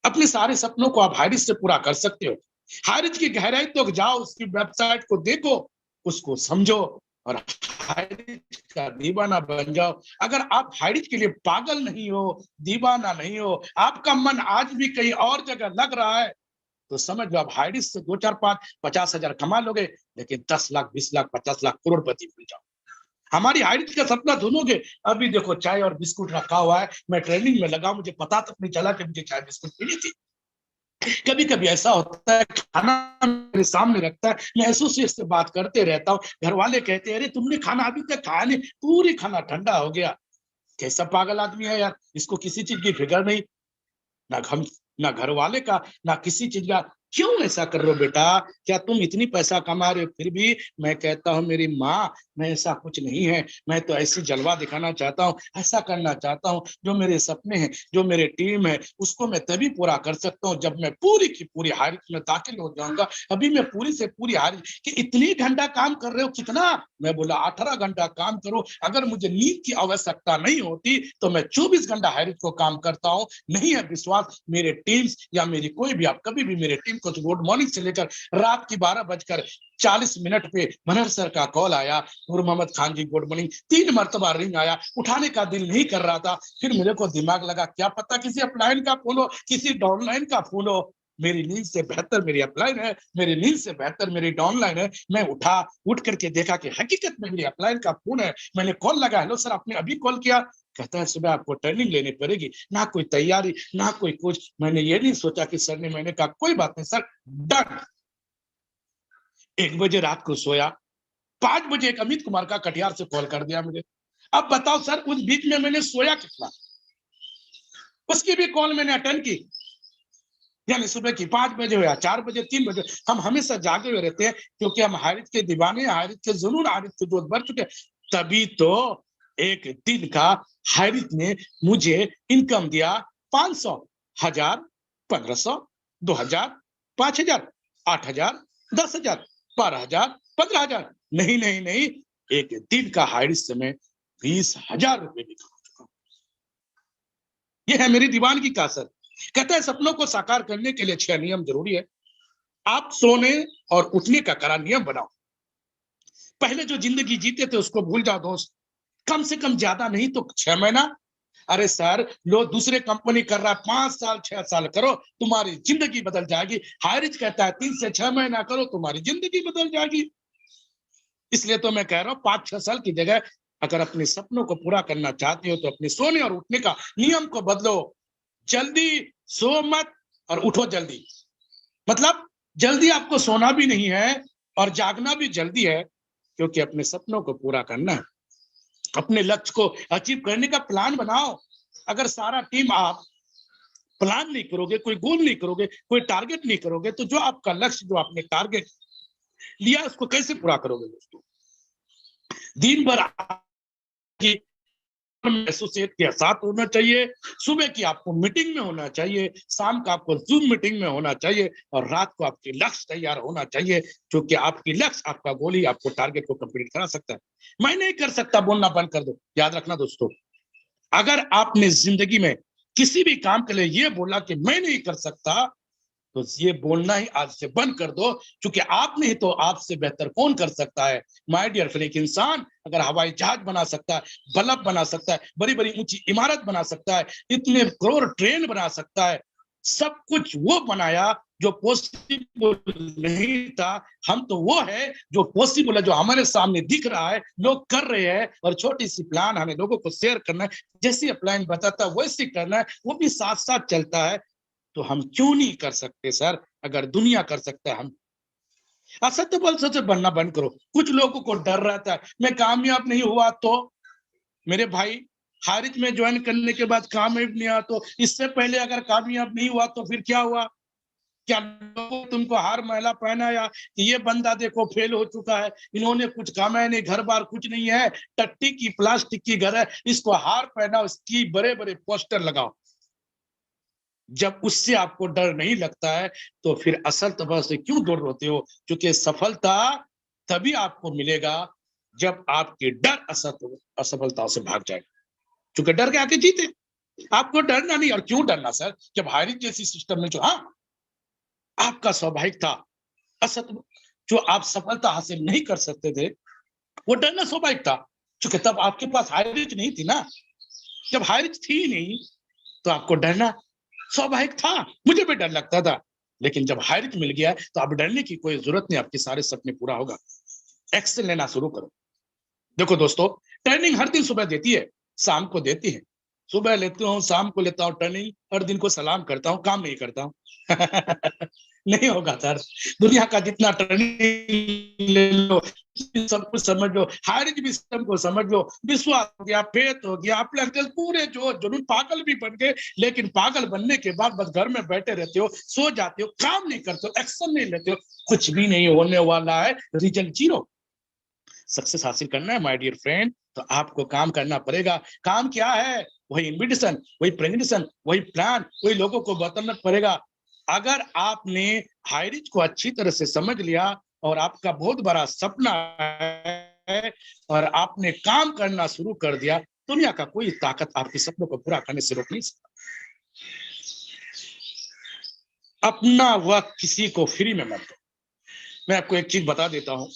S2: अपने सारे सपनों को आप हारिज से पूरा कर सकते हो। हारिज की गहराई तक जाओ, उसकी वेबसाइट को देखो, उसको समझो और हारिज का दीवाना बन जाओ। अगर आप हारिज के लिए पागल नहीं हो, दीवाना नहीं हो, आपका मन आज भी कहीं और जगह लग रहा है, तो समझ लो आप हाइडिस से 2, 4, 5, 50 हजार कमा लोगे, लेकिन 10 लाख, 20 लाख, 50 लाख, करोड़पति बन जाओ। हमारी हाइडिस का सपना सुनोगे। अभी देखो चाय और बिस्कुट रखा हुआ है, मैं ट्रेनिंग में लगा, मुझे पता तक नहीं चला कि मुझे चाय बिस्कुट पीनी थी। कभी कभी ऐसा होता है, खाना मेरे सामने रखता है, मैं एसोसिएट से बात करते रहता हूँ, घर वाले कहते हैं अरे तुमने खाना अभी तक खाया नहीं, पूरी खाना ठंडा हो गया। कैसा पागल आदमी है यार, इसको किसी चीज की फिक्र नहीं, ना हम, ना घर वाले का, ना किसी चीज का। क्यों ऐसा कर रहे हो बेटा? क्या तुम इतनी पैसा कमा रहे हो फिर भी? मैं कहता हूँ मेरी माँ, मैं ऐसा कुछ नहीं है, मैं तो ऐसी जलवा दिखाना चाहता हूँ, ऐसा करना चाहता हूँ, जो मेरे सपने हैं, जो मेरे टीम है, उसको मैं तभी पूरा कर सकता हूँ जब मैं पूरी की पूरी हारिज में दाखिल हो जाऊंगा। अभी मैं पूरी से पूरी हारिज कि इतनी घंटा काम कर रहे हो, कितना? मैं बोला 18 घंटा काम करो, अगर मुझे नींद की आवश्यकता नहीं होती तो मैं 24 घंटा हारिज को काम करता हूँ। नहीं है विश्वास, मेरे टीम्स या मेरी कोई भी, आप कभी भी मेरे टीम को गुड मॉर्निंग से लेकर रात की 12:40 पे मनहर सर का कॉल आया, नूर मोहम्मद खान जी गुड मॉर्निंग, 3 मरतबा रिंग आया, उठाने का दिल नहीं कर रहा था। फिर मेरे को दिमाग लगा क्या पता किसी अपलाइन का फोन हो, किसी डाउनलाइन का फोन हो। मेरी नींद से बेहतर मेरी अपलाइन है, मेरी नींद से बेहतर मेरी डाउनलाइन है। मैं उठा, उठ करके देखा कि हकीकत में मेरी अपलाइन का फोन है। मैंने कॉल लगा, हेलो सर आपने अभी कॉल किया? कहता है सुबह आपको ट्रेनिंग लेनी पड़ेगी, ना कोई तैयारी ना कोई कुछ। मैंने ये नहीं सोचा कि सर ने, मैंने कहा कोई बात नहीं सर, डन। 1 बजे रात को सोया, 5 बजे एक अमित कुमार का कटिहार से कॉल कर दिया मुझे। अब बताओ सर उस बीच में मैंने सोया कितना? उसकी भी कॉल मैंने अटेंड की, यानी सुबह की 5 बजे हो या 4 बजे, 3 बजे, हम हमेशा जागे हुए रहते हैं, क्योंकि हम हारिज के दीवाने, हारिज के जुनून, हारिज के जोत भर चुके। तभी तो एक दिन का हारिज ने मुझे इनकम दिया 500, 1000, 1500, 2000, 5000, 8000, 10,000, 12,000, 15,000, नहीं नहीं नहीं, एक दिन का हारिज से मैं 20,000 रुपए भी कमा चुका हूं। यह है मेरी दीवानगी का असर। कहता है सपनों को साकार करने के लिए 6 नियम जरूरी है। आप सोने और उठने का कड़ा नियम बनाओ। पहले जो जिंदगी जीते थे उसको भूल जाओ दोस्त, कम से कम ज्यादा नहीं तो 6 महीना। अरे सर लो दूसरे कंपनी कर रहा है 5 साल 6 साल करो, तुम्हारी जिंदगी बदल जाएगी। हारिज कहता है 3 से 6 महीना करो, तुम्हारी जिंदगी बदल जाएगी। इसलिए तो मैं कह रहा हूं 5-6 साल की जगह अगर अपने सपनों को पूरा करना चाहते हो तो अपने सोने और उठने का नियम को बदलो। जल्दी सो मत और उठो जल्दी, मतलब जल्दी आपको सोना भी नहीं है और जागना भी जल्दी है, क्योंकि अपने सपनों को पूरा करना है। अपने लक्ष्य को अचीव करने का प्लान बनाओ। अगर सारा टीम आप प्लान नहीं करोगे, कोई गोल नहीं करोगे, कोई टारगेट नहीं करोगे, तो जो आपका लक्ष्य, जो आपने टारगेट लिया उसको कैसे पूरा करोगे दोस्तों? दिन भर एसोसिएट के साथ होना चाहिए, सुबह की आपको मीटिंग में होना चाहिए, शाम का आपको जूम मीटिंग में होना चाहिए, और रात को आपके लक्ष्य तैयार होना चाहिए, क्योंकि आपकी लक्ष्य, आपका गोल ही आपको टारगेट को कंप्लीट करा सकता है। मैं नहीं कर सकता बोलना बंद कर दो। याद रखना दोस्तों, अगर आपने जिंदगी में किसी भी काम के लिए ये बोला कि मैं नहीं कर सकता, तो ये बोलना ही आज से बंद कर दो, क्योंकि आप नहीं तो आपसे बेहतर कौन कर सकता है। माय डियर फ्रेंड, एक इंसान अगर हवाई जहाज बना सकता है, बल्ब बना सकता है, बड़ी बड़ी ऊंची इमारत बना सकता है, इतने करोड़ ट्रेन बना सकता है, सब कुछ वो बनाया जो पॉसिबल नहीं था। हम तो वो है जो पॉसिबल है, जो हमारे सामने दिख रहा है, लोग कर रहे हैं, और छोटी सी प्लान हमें लोगों को शेयर करना है। जैसी प्लान बताता है वैसे करना है, वो भी साथ साथ चलता है। तो हम क्यों नहीं कर सकते सर? अगर दुनिया कर सकता है, हम असत्य बोल से बनना बंद करो। कुछ लोगों को डर रहता है, मैं कामयाब नहीं हुआ तो। मेरे भाई, खारिज में ज्वाइन करने के बाद कामयाब नहीं हुआ तो, इससे पहले अगर कामयाब नहीं हुआ तो फिर क्या हुआ? क्या लोगों तुमको हार महिला पहनाया कि ये बंदा देखो फेल हो चुका है, इन्होंने कुछ कमाया नहीं, घर बार कुछ नहीं है, टट्टी की प्लास्टिक की घर है, इसको हार पहनाओ, इसकी बड़े बड़े पोस्टर लगाओ। जब उससे आपको डर नहीं लगता है तो फिर असल तबा से क्यों दूर होते हो? क्योंकि सफलता तभी आपको मिलेगा जब आपके डर असफलता से भाग जाए। क्योंकि डर के आके जीते। आपको डरना नहीं। और क्यों डरना सर? जब हायरिंग जैसी सिस्टम में जो आपका स्वाभाविक था, असत जो आप सफलता हासिल नहीं कर सकते थे, वो डरना स्वाभाविक था। क्योंकि तब आपके पास हायरिंग नहीं थी ना। जब हायरिंग थी नहीं तो आपको डरना स्वाभाविक था। मुझे भी डर लगता था, लेकिन जब हायरिंग मिल गया तो अब डरने की कोई जरूरत नहीं। आपके सारे सपने पूरा होगा। एक्शन लेना शुरू करो। देखो दोस्तों, ट्रेनिंग हर दिन सुबह देती है, शाम को देती है। सुबह लेता हूँ, शाम को लेता हूँ ट्रेनिंग, हर दिन को सलाम करता हूँ, काम नहीं करता हूँ। नहीं होगा सर। दुनिया का जितना ट्रेनिंग ले लो, सब कुछ समझ लो, हायरिंग भी सिस्टम को समझ लो, विश्वास हो गया, फेथ हो गया, अपने पूरे जो जुनून, पागल भी बन गए। लेकिन पागल बनने के बाद बस घर में बैठे रहते हो, सो जाते हो, काम नहीं करते हो, एक्शन नहीं लेते हो, कुछ भी नहीं होने वाला है। Result zero. सक्सेस हासिल करना है माय डियर फ्रेंड, तो आपको काम करना पड़ेगा। काम क्या है? वही इन्विटेशन, वही प्रेजेंटेशन, वही प्लान, वही लोगों को बताना पड़ेगा। अगर आपने हायरिंग को अच्छी तरह से समझ लिया और आपका बहुत बड़ा सपना है और आपने काम करना शुरू कर दिया, दुनिया का कोई ताकत आपके सपनों को पूरा करने से रोक नहीं सकता। अपना वक्त किसी को फ्री में मत दो। मैं आपको एक चीज बता देता हूं,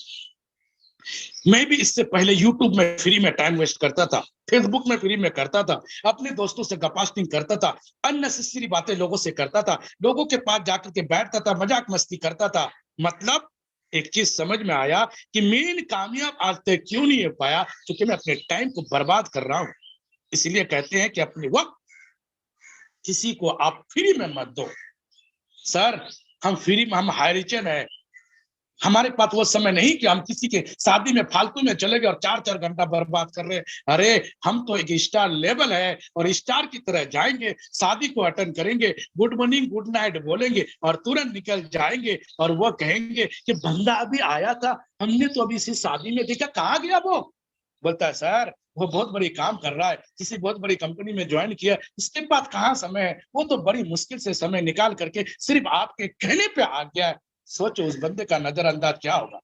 S2: मैं भी इससे पहले YouTube में फ्री में टाइम वेस्ट करता था, फेसबुक में फ्री में करता था, अपने दोस्तों से गपास्टिंग करता था, अननेसेसरी बातें लोगों से करता था, लोगों के पास जाकर के बैठता था, मजाक मस्ती करता था। मतलब एक चीज समझ में आया कि मेन कामयाब आज तक क्यों नहीं हो पाया? क्योंकि मैं अपने टाइम को बर्बाद कर रहा हूं। इसलिए कहते हैं कि अपने वक्त किसी को आप फ्री में मत दो। सर, हम फ्री में, हम हायरिचन है, हमारे पास वो समय नहीं कि हम किसी के शादी में फालतू में चले गए और 4-4 घंटा बर्बाद कर रहे हैं। अरे हम तो एक स्टार लेवल है और स्टार की तरह जाएंगे, शादी को अटेंड करेंगे, गुड मॉर्निंग गुड नाइट बोलेंगे और तुरंत निकल जाएंगे। और वो कहेंगे कि बंदा अभी आया था, हमने तो अभी इसी शादी में देखा, कहाँ गया वो? बोलता है सर वो बहुत बड़ी काम कर रहा है, किसी बहुत बड़ी कंपनी में ज्वाइन किया, इसके पास कहाँ समय है, वो तो बड़ी मुश्किल से समय निकाल करके सिर्फ आपके कहने पे आ गया है। सोचो उस बंदे का नजरअंदाज क्या होगा,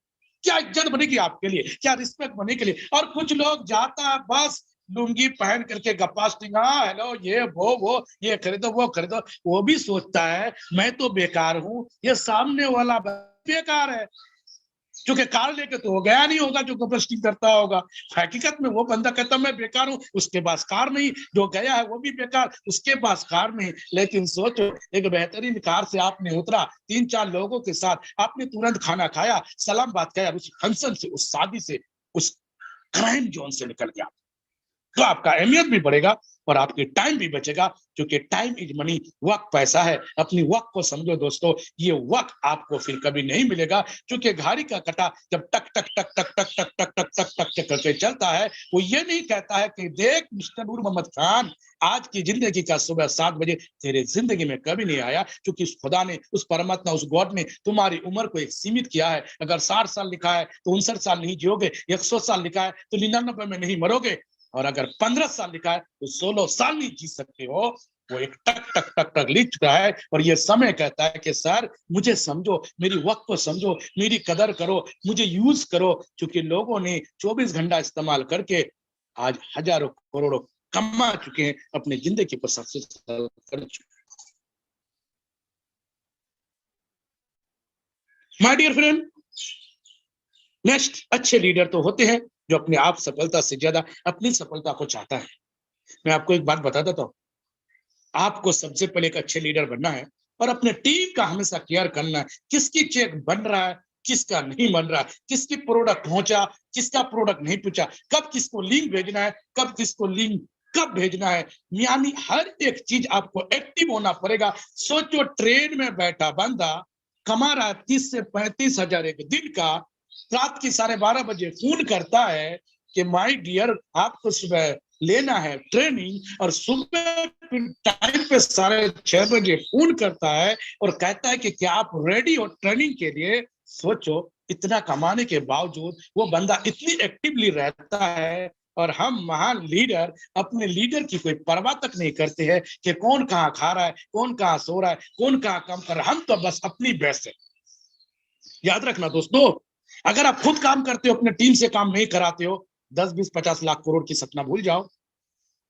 S2: क्या इज्जत बनेगी आपके लिए, क्या रिस्पेक्ट बने के लिए। और कुछ लोग जाता है बस लुंगी पहन करके गपास्टिंग, हेलो ये वो ये खरीदो वो खरीदो, वो भी सोचता है मैं तो बेकार हूँ, ये सामने वाला बेकार है, क्योंकि कार लेके तो वो गया नहीं होगा जो गपस्टिंग करता होगा। हकीकत में वो बंदा कहता मैं बेकार हूँ, उसके पास कार नहीं, जो गया है वो भी बेकार, उसके पास कार नहीं। लेकिन सोचो एक बेहतरीन कार से आपने उतरा, 3-4 लोगों के साथ आपने तुरंत खाना खाया, सलाम बात किया, उस फंक्शन से, उस शादी से, उस क्राइम जोन से निकल गया, तो आपका अहमियत भी बढ़ेगा और आपके टाइम भी बचेगा। क्योंकि टाइम इज मनी, वक्त पैसा है। अपनी वक्त को समझो दोस्तों, ये वक्त आपको फिर कभी नहीं मिलेगा। क्योंकि घड़ी का कटा जब टक टक टक टक टक टक टक टक टक टक टक करके चलता है, वो ये नहीं कहता है कि देख मिस्टर नूर मोहम्मद खान, आज की जिंदगी का सुबह 7 बजे तेरे जिंदगी में कभी नहीं आया। क्योंकि उस खुदा ने, उस परमात्मा, उस गॉड ने तुम्हारी उम्र को एक सीमित किया है। अगर 60 साल लिखा है तो 59 साल नहीं जियोगे, 100 साल लिखा है तो 99 में नहीं मरोगे, और अगर 15 साल लिखा है तो 16 साल नहीं जी सकते हो। वो एक टक टक टक टक लिख चुका है। और ये समय कहता है कि सर मुझे समझो, मेरी वक्त को समझो, मेरी कदर करो, मुझे यूज करो। क्योंकि लोगों ने 24 घंटा इस्तेमाल करके आज हजारों करोड़ों कमा चुके हैं, अपनी जिंदगी को सक्सेस कर चुके हैं। माय डियर फ्रेंड, नेक्स्ट अच्छे लीडर तो होते हैं जो अपने आप सफलता से ज्यादा अपनी सफलता को चाहता है। मैं आपको एक बात बता देता हूं, आपको सबसे पहले एक अच्छे लीडर बनना है और अपने टीम का हमेशा केयर करना है। किसकी चेक बन रहा है, किसका नहीं बन रहा है, किसकी प्रोडक्ट पहुंचा, किसका प्रोडक्ट नहीं पहुंचा, कब किसको लिंक भेजना है, कब किसको लिंक कब भेजना है, यानी हर एक चीज आपको एक्टिव होना पड़ेगा। सोचो ट्रेन में बैठा बंदा कमा रहा है 30 से 35 हजार एक दिन का, रात की 12:30 बजे फोन करता है कि माय डियर आपको सुबह लेना है ट्रेनिंग, और सुबह टाइम पे 6:30 बजे फोन करता है और कहता है कि क्या आप रेडी हो ट्रेनिंग के लिए। सोचो इतना कमाने के बावजूद वो बंदा इतनी एक्टिवली रहता है, और हम महान लीडर अपने लीडर की कोई परवाह तक नहीं करते हैं कि कौन कहाँ खा रहा है, कौन कहाँ सो रहा है, कौन कहाँ काम कर रहा है। हम तो बस अपनी बेस्ट है। याद रखना दोस्तों, अगर आप खुद काम करते हो, अपने टीम से काम नहीं कराते हो, 10, 20, 50 लाख करोड़ की सपना भूल जाओ।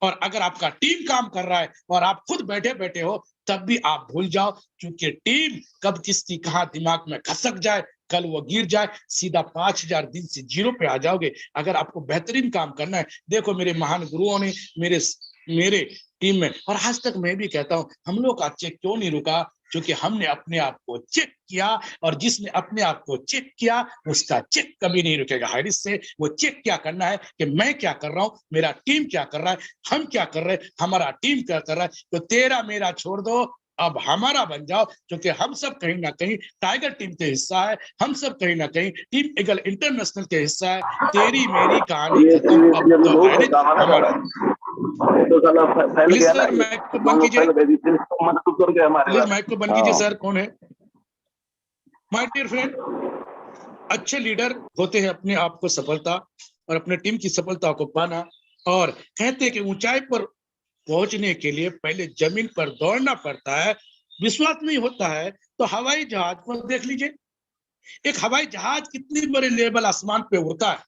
S2: और अगर आपका टीम काम कर रहा है और आप खुद बैठे बैठे हो, तब भी आप भूल जाओ, क्योंकि टीम कब किसकी कहां दिमाग में खसक जाए, कल वो गिर जाए, सीधा 5000 दिन से जीरो पे आ जाओगे। अगर आपको बेहतरीन काम करना है, देखो मेरे महान गुरुओं ने मेरे टीम में, और आज तक मैं भी कहता हूं, हम लोग का चेक क्यों नहीं रुका, क्योंकि हमने अपने आप को चेक किया, और जिसने अपने आप को चेक किया उसका चेक कभी नहीं रुकेगा। हारिस से वो चेक क्या करना है कि मैं क्या कर रहा हूं, मेरा टीम क्या कर रहा है, हम क्या कर रहे हैं, हमारा टीम क्या कर रहा है। तो तेरा मेरा छोड़ दो, अब हमारा बन जाओ, क्योंकि हम सब कहीं ना कहीं टाइगर टीम के हिस्सा है, हम सब कहीं ना कहीं टीम ईगल इंटरनेशनल के हिस्सा है। तेरी मेरी कहानी खत्म, अब तो हारिस हमारा। प्लीज सर माइक को बंद कीजिए, प्लीज माइक को बंद कीजिए सर। कौन है? माय डियर फ्रेंड, अच्छे लीडर होते हैं अपने आप को सफलता और अपने टीम की सफलता को पाना, और कहते हैं कि ऊंचाई पर पहुंचने के लिए पहले जमीन पर दौड़ना पड़ता है। विश्वास नहीं होता है तो हवाई जहाज को देख लीजिए। एक हवाई जहाज कितनी बड़े लेवल आसमान पे उड़ता है।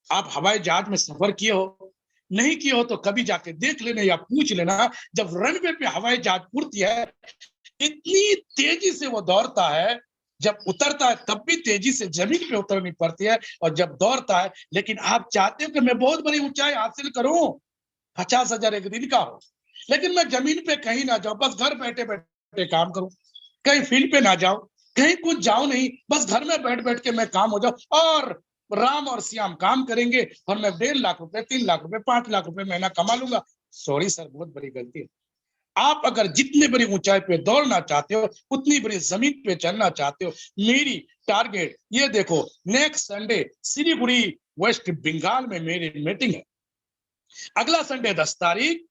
S2: आप हवाई जहाज में सफर किए हो, नहीं किए हो तो कभी जाके देख लेना या पूछ लेना। जब रनवे पे हवाई जहाज उड़ती है, इतनी तेजी से वो दौड़ता है, जब उतरता है तब भी तेजी से जमीन पे उतरनी पड़ती है, और जब दौड़ता है। लेकिन आप चाहते हो कि मैं बहुत बड़ी ऊंचाई हासिल करूं, 50,000 एक दिन का हो, लेकिन मैं जमीन पे कहीं ना जाऊं, बस घर बैठे बैठे काम करूं, कहीं फील्ड पे ना जाऊं, कहीं कुछ जाऊं नहीं, बस घर में बैठ बैठ के मैं काम हो जाऊं, और राम और श्याम काम करेंगे, और मैं 1.5 लाख रुपए, 3 लाख रुपए, 5 लाख रुपए महीना कमा लूंगा। सॉरी सर, बहुत बड़ी गलती है। आप अगर जितने बड़ी ऊंचाई पे दौड़ना चाहते हो, उतनी बड़ी जमीन पे चलना चाहते हो, मेरी टारगेट ये देखो, next Sunday Siliguri West Bengal में मेरी मीटिंग है। अगला संडे 10 तारीख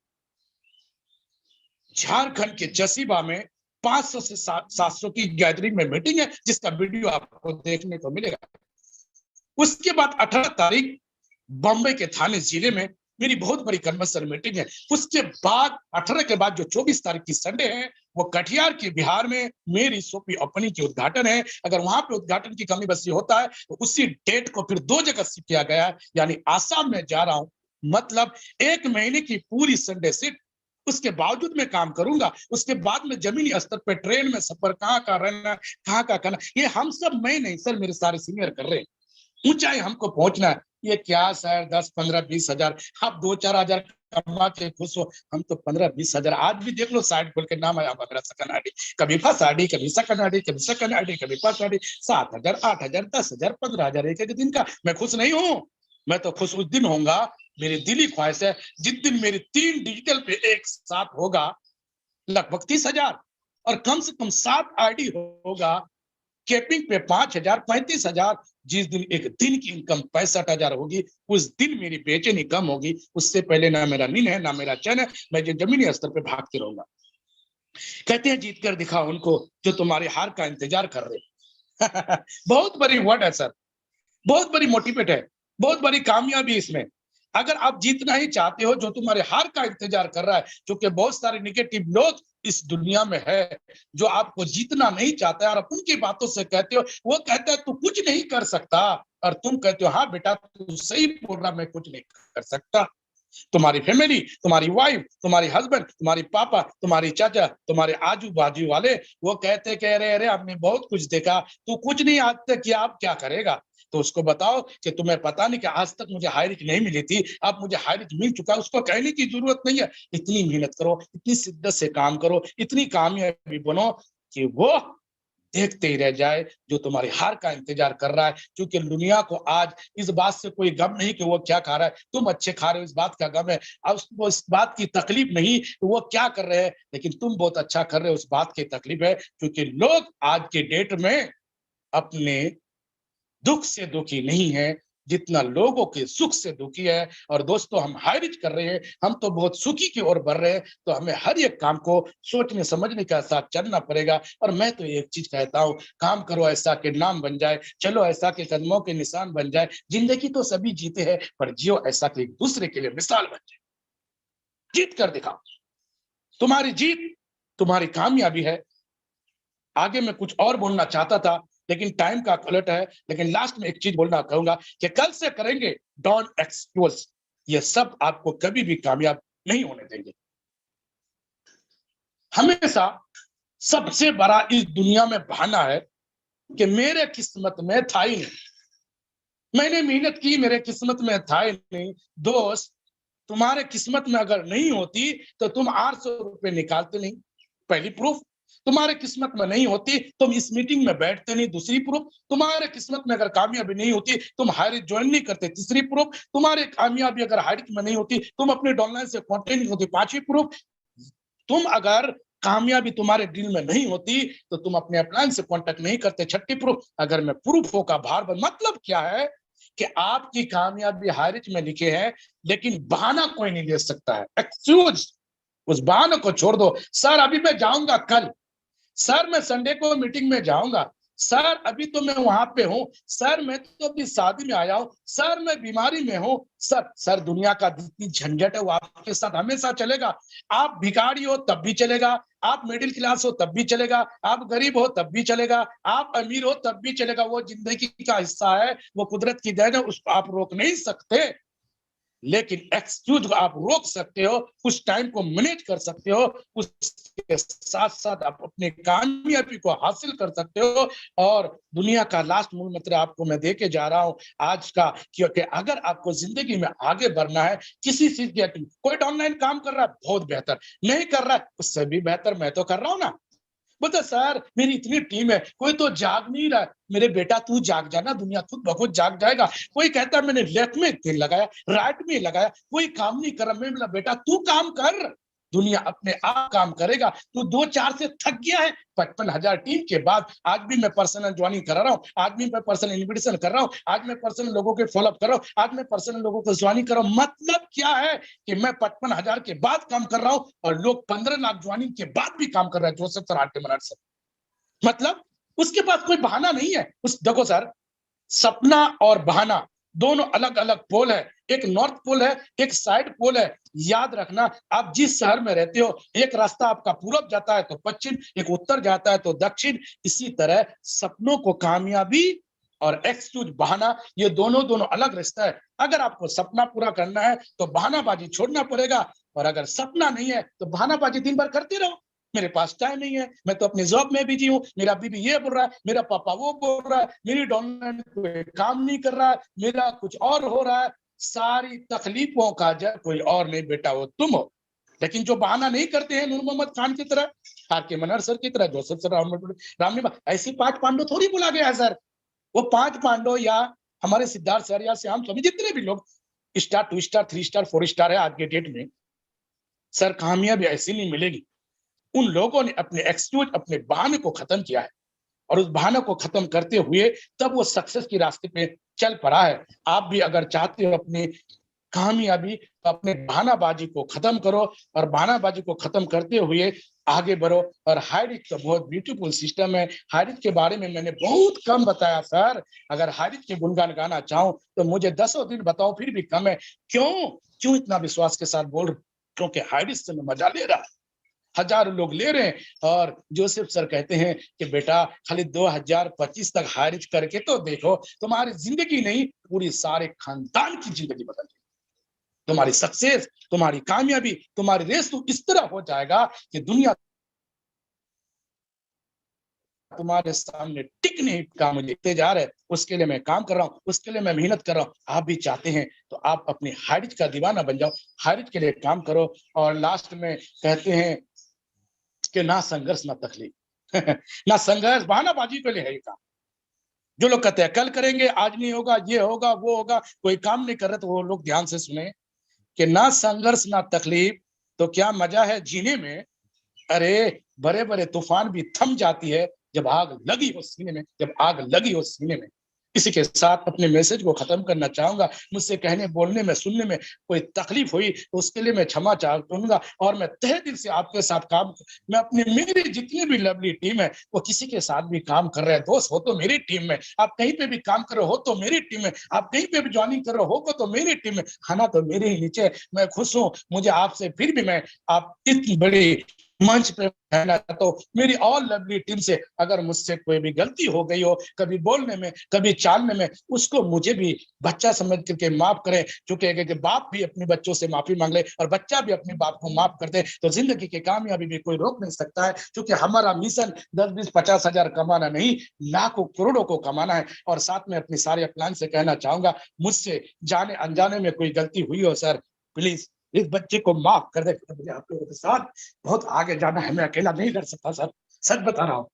S2: झारखंड के जसीबा में 500 से 700 की गैदरिंग में मीटिंग है, जिसका वीडियो आपको देखने को मिलेगा। उसके बाद 18 तारीख बॉम्बे के थाने जिले में मेरी बहुत बड़ी कन्वेंशन मीटिंग है। उसके बाद 18 के बाद जो 24 तारीख की संडे है, वो कटिहार के बिहार में मेरी सोपी ओपनिंग की उद्घाटन है। अगर वहां पे उद्घाटन की कमी बसी होता है तो उसी डेट को फिर 2 जगह शिफ्ट किया गया है, यानी आसाम में जा रहा हूं। मतलब 1 महीने की पूरी संडे शिफ्ट, उसके बावजूद मैं काम करूंगा। उसके बाद में जमीनी स्तर पर ट्रेन में सफर, कहाँ का रहना, कहाँ का करना, ये हम सब, मैं नहीं सर, मेरे सारे सीनियर कर रहे हैं। ऊंचाई हमको पहुंचना है। ये क्या सर 10, 15, 20 हजार, आप 2-4 हजार कमा के खुश हो, हम तो 15-20 हजार। आज भी देख लो, साइड खोल के नाम आया मेरा सकन आईडी, कभी फर्स्ट आईडी, कभी सेकंड आईडी, कभी सेकंड आईडी, कभी फर्स्ट आईडी, 7,000, 8,000, 10,000, 15,000 एक दिन का। मैं खुश नहीं हूं। मैं तो खुश उस दिन होऊंगा, मेरी दिली ख्वाहिश है, जिस दिन मेरी 3 डिजिटल पे एक साथ होगा लगभग 30,000, और कम से कम 7 आईडी होगा, कैपिंग पे 5,000, 35,000। जिस दिन एक दिन की इनकम 65,000 होगी, उस दिन मेरी बेचैनी कम होगी। उससे पहले ना मेरा नींद है, ना मेरा चैन है, मैं जो जमीनी स्तर पे भागते रहूंगा। कहते हैं जीत कर दिखाओ उनको जो तुम्हारी हार का इंतजार कर रहे। बहुत बड़ी वर्ड है सर, बहुत बड़ी मोटिवेट है, बहुत बड़ी कामयाबी इसमें। अगर आप जीतना ही चाहते हो, जो तुम्हारे हार का इंतजार कर रहा है, क्योंकि बहुत सारे निगेटिव लोग इस दुनिया में है जो आपको जीतना नहीं चाहता है, और उनकी बातों से कहते हो, वो कहता है तू कुछ नहीं कर सकता, और तुम कहते हो हाँ बेटा तू सही बोल रहा, मैं कुछ नहीं कर सकता। तुम्हारी फैमिली, तुम्हारी वाइफ, तुम्हारी हस्बैंड, तुम्हारी पापा, तुम्हारी चाचा, तुम्हारे आजू बाजू वाले, वो कहते कह रहे अरे हमने बहुत कुछ देखा, तू कुछ नहीं आज तक किया, आप क्या करेगा। तो उसको बताओ कि तुम्हें पता नहीं कि आज तक मुझे हायरिक नहीं मिली थी, अब मुझे हायरिक मिल चुका है। उसको कहने की जरूरत नहीं है। इतनी मेहनत करो, इतनी शिद्दत से काम करो, इतनी कामयाबी बनो कि वो देखते ही रह जाए जो तुम्हारी हार का इंतजार कर रहा है। क्योंकि दुनिया को आज इस बात से कोई गम नहीं कि वो क्या खा रहा है, तुम अच्छे खा रहे हो, इस बात का गम है। अब उसको इस बात की तकलीफ नहीं कि वो क्या कर रहे हैं, लेकिन तुम बहुत अच्छा कर रहे हो, उस बात की तकलीफ है। क्योंकि लोग आज के डेट में अपने दुख से दुखी नहीं है जितना लोगों के सुख से दुखी है। और दोस्तों, हम हाइरिच कर रहे हैं, हम तो बहुत सुखी की ओर बढ़ रहे हैं। तो हमें हर एक काम को सोचने समझने के साथ चलना पड़ेगा। और मैं तो एक चीज कहता हूँ, काम करो ऐसा कि नाम बन जाए, चलो ऐसा कि कदमों के निशान बन जाए। जिंदगी तो सभी जीते हैं, पर जियो ऐसा कि एक दूसरे के लिए मिसाल बन जाए। जीत कर दिखाओ। तुम्हारी जीत तुम्हारी कामयाबी है। आगे मैं कुछ और बोलना चाहता था, लेकिन टाइम का कलट है। लेकिन लास्ट में एक चीज बोलना कहूंगा कि कल से करेंगे डोंट एक्सक्यूज। ये सब आपको कभी भी कामयाब नहीं होने देंगे। हमेशा सबसे बड़ा इस दुनिया में बहाना है कि मेरे किस्मत में था ही नहीं, मैंने मेहनत की, मेरे किस्मत में था ही नहीं। दोस्त, तुम्हारे किस्मत में अगर नहीं होती तो तुम 800 रुपए निकालते नहीं, पहली प्रूफ। तुम्हारे किस्मत में नहीं होती तुम इस मीटिंग में बैठते नहीं, दूसरी प्रूफ। तुम्हारे किस्मत में अगर कामयाबी नहीं होती तुम हायरिक ज्वाइन नहीं करते, तीसरी प्रूफ। तुम्हारी कामयाबी अगर हायरिक में नहीं होती तुम अपने डॉनलाइन से कॉन्टेंट नहीं होती, पांचवी प्रूफ। तुम अगर कामयाबी तुम्हारे दिल में नहीं होती तो तुम अपने अपलाइन से कांटेक्ट नहीं करते, छठी प्रूफ। अगर मैं प्रूफों का भार बन, मतलब क्या है कि आपकी कामयाबी हायरिच में लिखे है, लेकिन बहाना कोई नहीं दे सकता है, एक्सक्यूज। उस बहाने को छोड़ दो। सर अभी मैं जाऊंगा कल, सर मैं संडे को मीटिंग में जाऊंगा, सर अभी तो मैं वहां पे हूं, सर मैं तो अभी शादी में आया हूं, सर मैं बीमारी में हूं। सर दुनिया का जितनी झंझट है वो आपके साथ हमेशा चलेगा। आप भिखारी हो तब भी चलेगा, आप मिडिल क्लास हो तब भी चलेगा, आप गरीब हो तब भी चलेगा, आप अमीर हो तब भी चलेगा। वो जिंदगी का हिस्सा है, वो कुदरत की देन है, उसको आप रोक नहीं सकते। लेकिन एक्सक्यूज को आप रोक सकते हो, उस टाइम को मैनेज कर सकते हो, उसके साथ साथ आप अपनी कामयाबी को हासिल कर सकते हो। और दुनिया का लास्ट मूल मंत्र आपको मैं देके जा रहा हूं आज का, क्योंकि अगर आपको जिंदगी में आगे बढ़ना है, किसी चीज की, कोई ऑनलाइन काम कर रहा है बहुत बेहतर, नहीं कर रहा है उससे भी बेहतर मैं तो कर रहा हूं ना। बोलते सर मेरी इतनी टीम है, कोई तो जाग नहीं रहा। मेरे बेटा तू जाग जाना, दुनिया खुद बखुद जाग जाएगा। कोई कहता है मैंने लेफ्ट में तेल लगाया, राइट में लगाया, कोई काम नहीं कर रहा। मैं बोला बेटा तू काम कर, दुनिया अपने आप काम करेगा। तू 2-4 से थक गया है, 55,000 टीम के बाद आज भी मैं पर्सनल ज्वाइनिंग करा रहा हूँ, आज भी मैं पर्सनल इन्विटेशन कर रहा हूँ, आज मैं पर्सनल लोगों के फॉलोअप कर रहा हूँ, आज मैं पर्सनल लोगों को ज्वाइनिंग कर रहा हूँ। मतलब क्या है कि मैं 55,000 के बाद काम कर रहा हूँ और लोग 15 लाख ज्वाइनिंग के बाद भी काम कर रहे हैं। जोसेफ सर, आटे मिनट से मतलब उसके पास कोई बहाना नहीं है। उस देखो सर, सपना और बहाना दोनों अलग अलग पोल है। एक नॉर्थ पोल है, एक साइड पोल है। याद रखना, आप जिस शहर में रहते हो, एक रास्ता आपका पूरब जाता है तो पश्चिम, एक उत्तर जाता है तो दक्षिण। इसी तरह सपनों को कामयाबी और एक्सक्यूज बहाना, ये दोनों अलग रास्ता है। अगर आपको सपना पूरा करना है तो बहानाबाजी छोड़ना पड़ेगा, और अगर सपना नहीं है तो बहानाबाजी दिन भर करते रहो। मेरे पास टाइम नहीं है, मैं तो अपने जॉब में बिजी हूँ, मेरा बीबी ये बोल रहा है, मेरा पापा वो बोल रहा है, मेरी डॉनलाइन कोई काम नहीं कर रहा है, मेरा कुछ और हो रहा है। सारी तकलीफों का जब कोई और नहीं बेटा, वो तुम हो। लेकिन जो बहाना नहीं करते हैं, नूर मोहम्मद खान की तरह, आर.के. मनहर सर की तरह, जोसेफ सर, राम, ऐसी 5 पांडव थोड़ी बोला गया है सर। वो 5 पांडव या हमारे सिद्धार्थ सर या श्याम स्वामी, जितने भी लोग स्टार, 2 स्टार, 3 स्टार, 4 स्टार है आज के डेट में, सर कामयाबी ऐसी नहीं मिलेगी। उन लोगों ने अपने एक्सक्यूज, अपने बहाने को खत्म किया है, और उस बहाने को खत्म करते हुए तब वो सक्सेस की रास्ते पे चल पड़ा है। आप भी अगर चाहते हो अपनी कामयाबी, तो अपने बहानाबाजी को खत्म करो, और बहानाबाजी को खत्म करते हुए आगे बढ़ो। और हायरिक तो बहुत ब्यूटीफुल सिस्टम है। हायरिक के बारे में मैंने बहुत कम बताया सर। अगर हायरिक के गुणगान गाना चाहूं तो मुझे 10 दिन बताओ फिर भी कम है। क्यों इतना विश्वास के साथ बोल रहा हूं? क्योंकि हायरिक से मैं मजा ले रहा है, हजारों लोग ले रहे हैं। और जोसेफ सर कहते हैं कि बेटा खाली 2025 तक हायरिज करके तो देखो, तुम्हारी जिंदगी नहीं, पूरी सारे खानदान की जिंदगी बदल जाएगी। तुम्हारी सक्सेस, तुम्हारी कामयाबी, तुम्हारी रेस तो इस तरह हो जाएगा कि दुनिया तुम्हारे सामने टिक नहीं का मुझे इंतजार है, उसके लिए मैं काम कर रहा हूँ, उसके लिए मैं मेहनत कर रहा हूँ। आप भी चाहते हैं तो आप अपनी हाइरिच का दीवाना बन जाओ, हाइरिच के लिए काम करो। और लास्ट में कहते हैं कि ना संघर्ष ना तकलीफ ना संघर्ष, बहानाबाजी के लिए है ये काम। जो लोग कहते हैं कल करेंगे, आज नहीं होगा, ये होगा वो होगा, कोई काम नहीं कर रहे, तो वो लोग ध्यान से सुने कि ना संघर्ष ना तकलीफ तो क्या मजा है जीने में। अरे बड़े बड़े तूफान भी थम जाती है जब आग लगी हो सीने में, जब आग लगी हो सीने में। इसी के साथ अपने मैसेज को खत्म करना चाहूंगा। मुझसे कहने बोलने में सुनने में कोई तकलीफ हुई तो उसके लिए मैं क्षमा चाहूंगा। और मैं तहे दिल से आपके साथ काम, मैं अपनी मेरी जितनी भी लवली टीम है वो किसी के साथ भी काम कर रहे हैं, दोस्त हो तो मेरी टीम में, आप कहीं पे भी काम कर रहे हो तो मेरी टीम में, आप कहीं पे भी ज्वाइनिंग कर रहे हो तो मेरी टीम में, खाना तो मेरे ही नीचे। मैं खुश हूँ, मुझे आपसे फिर भी मैं आप इतनी बड़ी मंच पे कहना चाहता हूँ, मेरी ऑल लवली टीम से अगर मुझसे कोई भी गलती हो गई हो, कभी बोलने में, कभी चालने में, उसको मुझे भी बच्चा समझ करके माफ करें। चूंकि बाप भी अपने बच्चों से माफी मांग ले और बच्चा भी अपने बाप को माफ कर दे तो जिंदगी की कामयाबी भी कोई रोक नहीं सकता है। क्योंकि हमारा मिशन 10-20-50 हजार कमाना नहीं, लाखों करोड़ों को कमाना है। और साथ में अपनी सारे प्लान से कहना चाहूंगा, मुझसे जाने अनजाने में कोई गलती हुई हो सर, प्लीज इस बच्चे को माफ कर दे। मुझे आप लोगों के साथ बहुत आगे जाना है, मैं अकेला नहीं कर सकता सर, सच बता रहा हूं।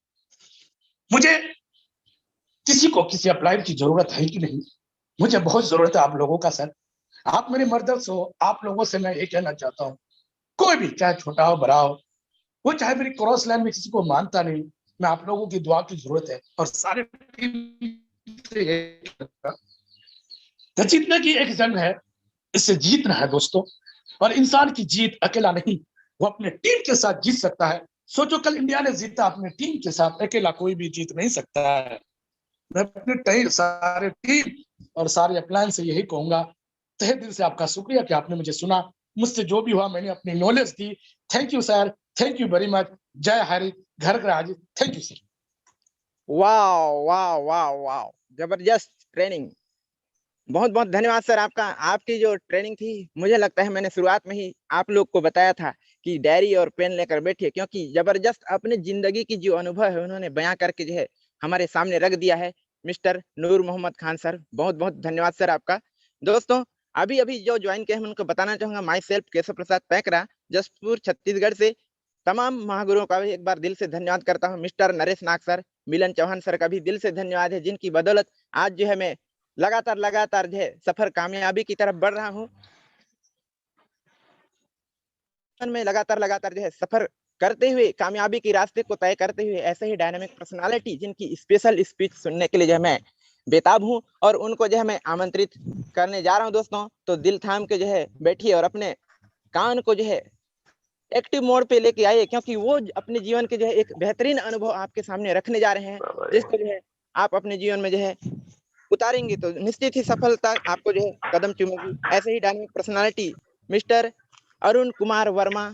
S2: मुझे किसी को किसी अप्लाई की जरूरत है कि नहीं, मुझे बहुत जरूरत है आप लोगों का सर। आप मेरे मर्दर्स हो, आप लोगों से मैं ये कहना चाहता हूँ, कोई भी चाहे छोटा हो बड़ा हो, वो चाहे मेरी क्रॉस लाइन में किसी को मानता नहीं, मैं आप लोगों की दुआ की जरूरत है। और सारे जीतने की एक जंग है, इससे जीतना है दोस्तों। और इंसान की जीत अकेला नहीं, वो अपने टीम के साथ जीत सकता है। सोचो कल इंडिया ने जीता अपने टीम के साथ, अकेला कोई भी जीत नहीं सकता है। मैं अपने सारे टीम और सारे अप्लायंस से यही कहूंगा, तहे दिल से आपका शुक्रिया कि आपने मुझे सुना। मुझसे जो भी हुआ मैंने अपनी knowledge the. Thank you sir, thank you very much. जय हरि, घर राज। Thank you sir.
S1: वाह वाह वाह वाह, जबरदस्त ट्रेनिंग। बहुत बहुत धन्यवाद सर आपका। आपकी जो ट्रेनिंग थी, मुझे लगता है मैंने शुरुआत में ही आप लोग को बताया था कि डायरी और पेन लेकर बैठिए, क्योंकि जबरदस्त अपने जिंदगी की जो अनुभव है उन्होंने बयां करके जो है हमारे सामने रख दिया है। मिस्टर नूर मोहम्मद खान सर, बहुत बहुत धन्यवाद सर आपका। दोस्तों अभी अभी जो ज्वाइन किए हैं उनको बताना चाहूंगा, माई सेल्फ केशव प्रसाद पैकरा, जसपुर छत्तीसगढ़ से। तमाम महागुरुओं का भी एक बार दिल से धन्यवाद करता हूँ। मिस्टर नरेश नाग सर, मिलन चौहान सर का भी दिल से धन्यवाद है, जिनकी बदौलत आज जो है मैं लगातार लगातार जो है सफर कामयाबी की तरफ बढ़ रहा हूँ। में लगातार लगातार जो है सफर करते हुए कामयाबी के रास्ते को तय करते हुए ऐसे ही डायनामिक पर्सनालिटी जिनकी स्पेशल स्पीच सुनने के लिए जो है मैं बेताब हूँ और उनको जो है मैं आमंत्रित करने जा रहा हूँ दोस्तों। तो दिल थाम के जो है बैठिए और अपने कान को जो है एक्टिव मोड पे लेके आइए, क्योंकि वो अपने जीवन के जो है एक बेहतरीन अनुभव आपके सामने रखने जा रहे हैं, जिसको जो है आप अपने जीवन में जो है उतारेंगे तो निश्चित ही सफलता आपको जो है कदम चूमेगी। ऐसे ही dynamic personality mister Arun Kumar Verma,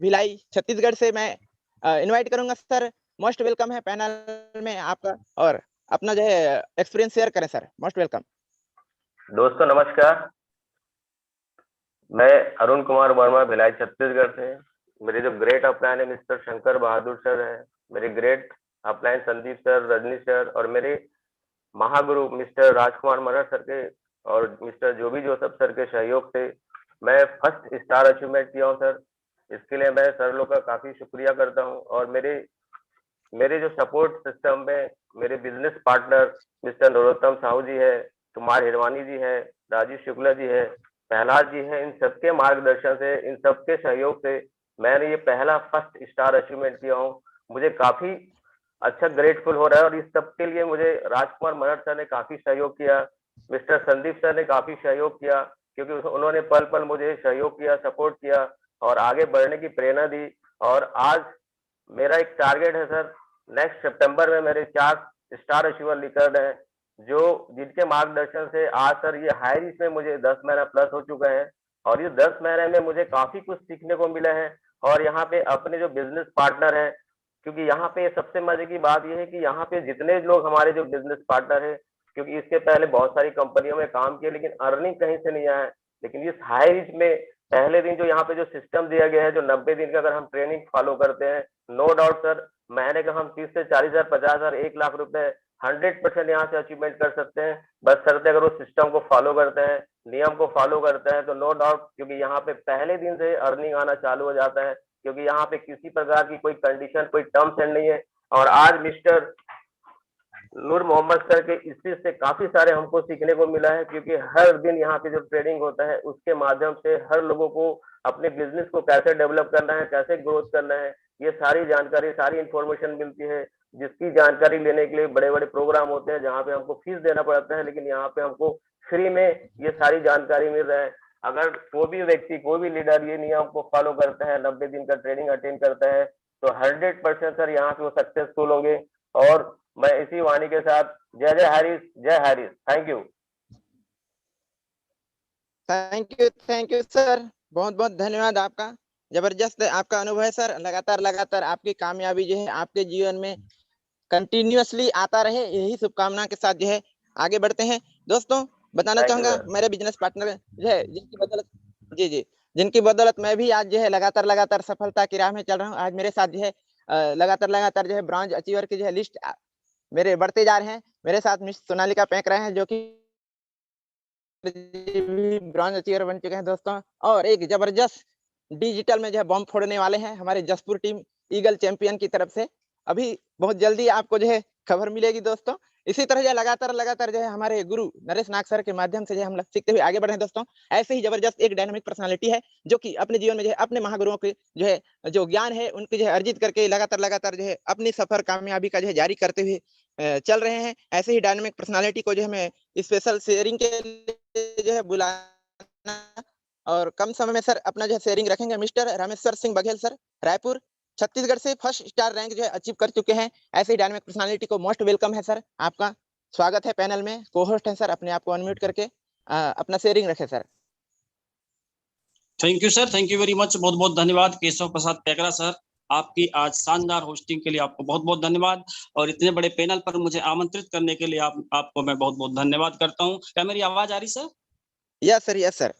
S1: Bhilai Chhattisgarh से मैं इनवाइट करूंगा सर। मोस्ट वेलकम है पैनल में आपका, और अपना जो है एक्सपीरियंस शेयर करें सर। Most welcome.
S5: दोस्तों नमस्कार, मैं अरुण कुमार वर्मा, भिलाई छत्तीसगढ़ से। मेरे जो ग्रेट अपलाइन है मिस्टर शंकर बहादुर सर है, मेरे great upline Sandeep sir, Rajni sir, और मेरे महागुरु मिस्टर राजकुमार मरहर सर के और मिस्टर जोबी जोसफ सर के सहयोग से मैं फर्स्ट स्टार अचीवमेंट किया हूँ सर। इसके लिए मैं सर लोग का काफी शुक्रिया करता हूँ। और मेरे जो सपोर्ट सिस्टम में मेरे business partner mister Narottam Sahu ji है, कुमार हिरवानी जी है, राजीव शुक्ला जी है, प्रहलाद जी है, इन सबके मार्गदर्शन से, इन सबके सहयोग से मैंने ये पहला फर्स्ट स्टार अचीवमेंट किया हूँ। मुझे काफी अच्छा ग्रेटफुल हो रहा है। और इस सब के लिए मुझे राजकुमार मरहर सर ने काफी सहयोग किया, मिस्टर संदीप सर ने काफी सहयोग किया, क्योंकि उन्होंने पल पल मुझे सहयोग किया, सपोर्ट किया और आगे बढ़ने की प्रेरणा दी। और आज मेरा एक टारगेट है सर, नेक्स्ट सितंबर में मेरे 4 स्टार अचीवर रिकॉर्ड है, जो जिनके मार्गदर्शन से आज सर ये हाई रिच में मुझे 10 महीना प्लस हो चुका है। और ये 10 महीने में मुझे काफी कुछ सीखने को मिला है। और यहाँ पे अपने जो बिजनेस पार्टनर है, क्योंकि यहाँ पे सबसे मजे की बात यह है कि यहाँ पे जितने लोग हमारे जो बिजनेस पार्टनर है, क्योंकि इसके पहले बहुत सारी कंपनियों में काम किया लेकिन अर्निंग कहीं से नहीं आया है, लेकिन इस हाई रिच में पहले दिन जो यहाँ पे जो सिस्टम दिया गया है, जो 90 दिन का अगर हम ट्रेनिंग फॉलो करते हैं, नो डाउट सर महीने का हम 30 से 40,000, 50,000, 1 लाख रुपए 100% यहाँ से अचीवमेंट कर सकते हैं। बस शर्त अगर वो सिस्टम को फॉलो करते हैं, नियम को फॉलो करते हैं, तो नो डाउट, क्योंकि यहाँ पे पहले दिन से अर्निंग आना चालू हो जाता है, क्योंकि यहाँ पे किसी प्रकार की कोई कंडीशन, कोई टर्म्स एंड नहीं है। और आज मिस्टर नूर मोहम्मद सर के इस चीज से काफी सारे हमको सीखने को मिला है, क्योंकि हर दिन यहाँ पे जो ट्रेनिंग होता है उसके माध्यम से हर लोगों को अपने बिजनेस को कैसे डेवलप करना है, कैसे ग्रोथ करना है, ये सारी जानकारी, सारी इंफॉर्मेशन मिलती है, जिसकी जानकारी लेने के लिए बड़े बड़े प्रोग्राम होते हैं जहाँ पे हमको फीस देना पड़ता है, लेकिन यहाँ पे हमको फ्री में ये सारी जानकारी मिल रहा है। अगर कोई भी व्यक्ति, कोई भी लीडर ये नियम को फॉलो करता है, 90 दिन का ट्रेनिंग अटेंड करता है, तो 100% सर यहाँ पे वो सक्सेसफुल होंगे। और मैं इसी वाणी के साथ जय जय हैरिस, जय Harris. Thank you.
S1: Thank you sir, बहुत बहुत धन्यवाद आपका। जबरदस्त आपका अनुभव है सर। लगातार आपकी कामयाबी जो है आपके जीवन में कंटिन्यूअसली आता रहे, यही शुभकामना के साथ जो है आगे बढ़ते हैं। दोस्तों बताना चाहूंगा, मेरे बिजनेस पार्टनर जो है जिनकी बदौलत मैं भी आज जो है लगातार सफलता की राह में चल रहा हूँ। आज मेरे साथ जो है लगातार जो है ब्रॉन्ज अचीवर की जो है लिस्ट मेरे बढ़ते जा रहे हैं। मेरे साथ मिस सोनालिका पैंकरा हैं जो कि ब्रॉन्ज अचीवर बन चुके हैं दोस्तों, और एक जबरदस्त डिजिटल में जो है बॉम्ब फोड़ने वाले हैं हमारे जसपुर टीम ईगल चैंपियन की तरफ से। अभी बहुत जल्दी आपको जो है खबर मिलेगी दोस्तों। इसी तरह जो लगातार जो है हमारे गुरु नरेश नाग सर के माध्यम से जो हम सीखते हुए आगे बढ़े हैं दोस्तों। ऐसे ही जबरदस्त एक डायनामिक पर्सनालिटी है जो कि अपने जीवन में जो है अपने महागुरुओं के जो है जो ज्ञान है उनके जो है अर्जित करके लगातार जो है अपनी सफर कामयाबी का जो है जारी करते हुए चल रहे हैं। ऐसे ही डायनामिक पर्सनालिटी को जो है मैं स्पेशल शेयरिंग के लिए जो है बुलाना और कम समय में सर अपना जो है शेयरिंग रखेंगे मिस्टर रामेश्वर सिंह बघेल सर, रायपुर छत्तीसगढ़ से फर्स्ट स्टार रैंक जो है अचीव कर चुके हैं। ऐसे ही डायनामिक पर्सनालिटी को मोस्ट वेलकम है सर, आपका स्वागत है पैनल में। को होस्ट है सर, अपने आप को अनम्यूट करके अपना शेयरिंग रखे sir.
S6: Thank you sir, thank you very much. बहुत बहुत धन्यवाद केशव प्रसाद पैकरा सर, आपकी आज शानदार होस्टिंग के लिए आपको बहुत बहुत धन्यवाद। और इतने बड़े पैनल पर मुझे आमंत्रित करने के लिए आपको मैं बहुत बहुत धन्यवाद करता हूँ। क्या मेरी आवाज आ रही सर?
S1: Yes sir.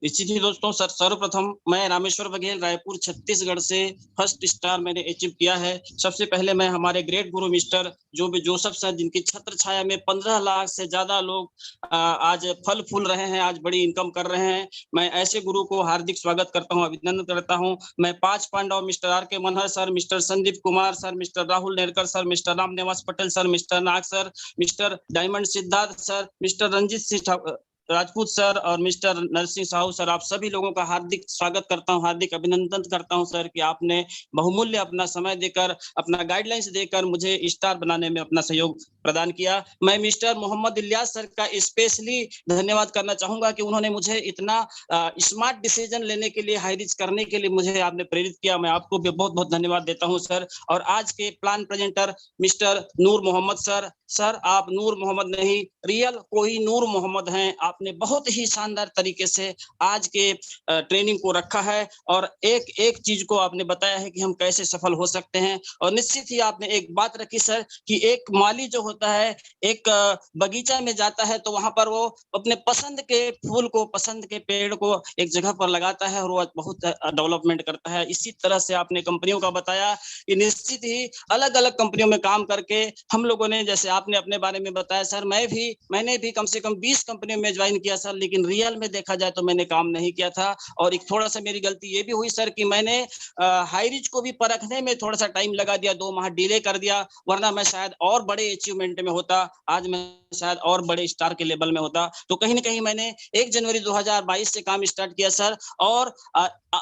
S6: निश्चित ही दोस्तों, सर सर्वप्रथम मैं रामेश्वर बघेल रायपुर छत्तीसगढ़ से फर्स्ट स्टार मैंने अचीव किया है। सबसे पहले मैं हमारे ग्रेट गुरु मिस्टर जो भी जोसेफ सर, जिनकी छत्र छाया में 15 लाख से ज्यादा लोग आज फल फूल रहे हैं, आज बड़ी इनकम कर रहे हैं, मैं ऐसे गुरु को हार्दिक स्वागत करता हूं, अभिनंदन करता हूं। मैं 5 Pandav mister R K Manhar sir, mister Sandeep Kumar sir, mister Rahul Nerkar sir, mister Ram Niwas Patel sir, mister Nag sir, mister Diamond Siddharth sir, mister Ranjit Singh Rajput sir और मिस्टर नरसिंह साहू सर, आप सभी लोगों का हार्दिक स्वागत करता हूं, हार्दिक अभिनंदन करता हूं सर कि आपने बहुमूल्य अपना समय देकर, अपना गाइडलाइंस देकर मुझे स्टार बनाने में अपना सहयोग प्रदान किया। मैं मिस्टर मोहम्मद इलियास सर का स्पेशली धन्यवाद करना चाहूंगा कि उन्होंने मुझे इतना स्मार्ट डिसीजन लेने के लिए, हाई रिच करने के लिए मुझे आपने प्रेरित किया। मैं आपको भी बहुत बहुत धन्यवाद देता हूं सर। और आज के प्लान प्रेजेंटर मिस्टर नूर मोहम्मद सर, आप नूर मोहम्मद नहीं, रियल कोई नूर मोहम्मद हैं। आपने बहुत ही शानदार तरीके से आज के ट्रेनिंग को रखा है और एक एक चीज को आपने बताया है कि हम कैसे सफल हो सकते हैं। और निश्चित ही आपने एक बात रखी सर कि एक माली जो होता है एक बगीचा में जाता है तो वहां पर वो अपने पसंद के फूल को, पसंद के पेड़ को एक जगह पर लगाता है और वो बहुत डेवलपमेंट करता है। इसी तरह से आपने कंपनियों का बताया कि निश्चित ही अलग अलग कंपनियों में काम करके हम लोगों ने, जैसे आपने अपने बारे में बताया सर, मैंने भी कम से कम 20 कंपनियों में ज्वाइन किया सर, लेकिन रियल में देखा जाए तो मैंने काम नहीं किया था। और एक थोड़ा सा मेरी गलती ये भी हुई सर कि मैंने हाई रिच को भी परखने में थोड़ा सा टाइम लगा दिया, 2 माह डिले कर दिया, वरना मैं शायद और बड़े अचीवमेंट में होता, आज मैं शायद और बड़े स्टार के लेवल में होता। तो कहीं ना कहीं मैंने 1 जनवरी 2022 से काम स्टार्ट किया सर, और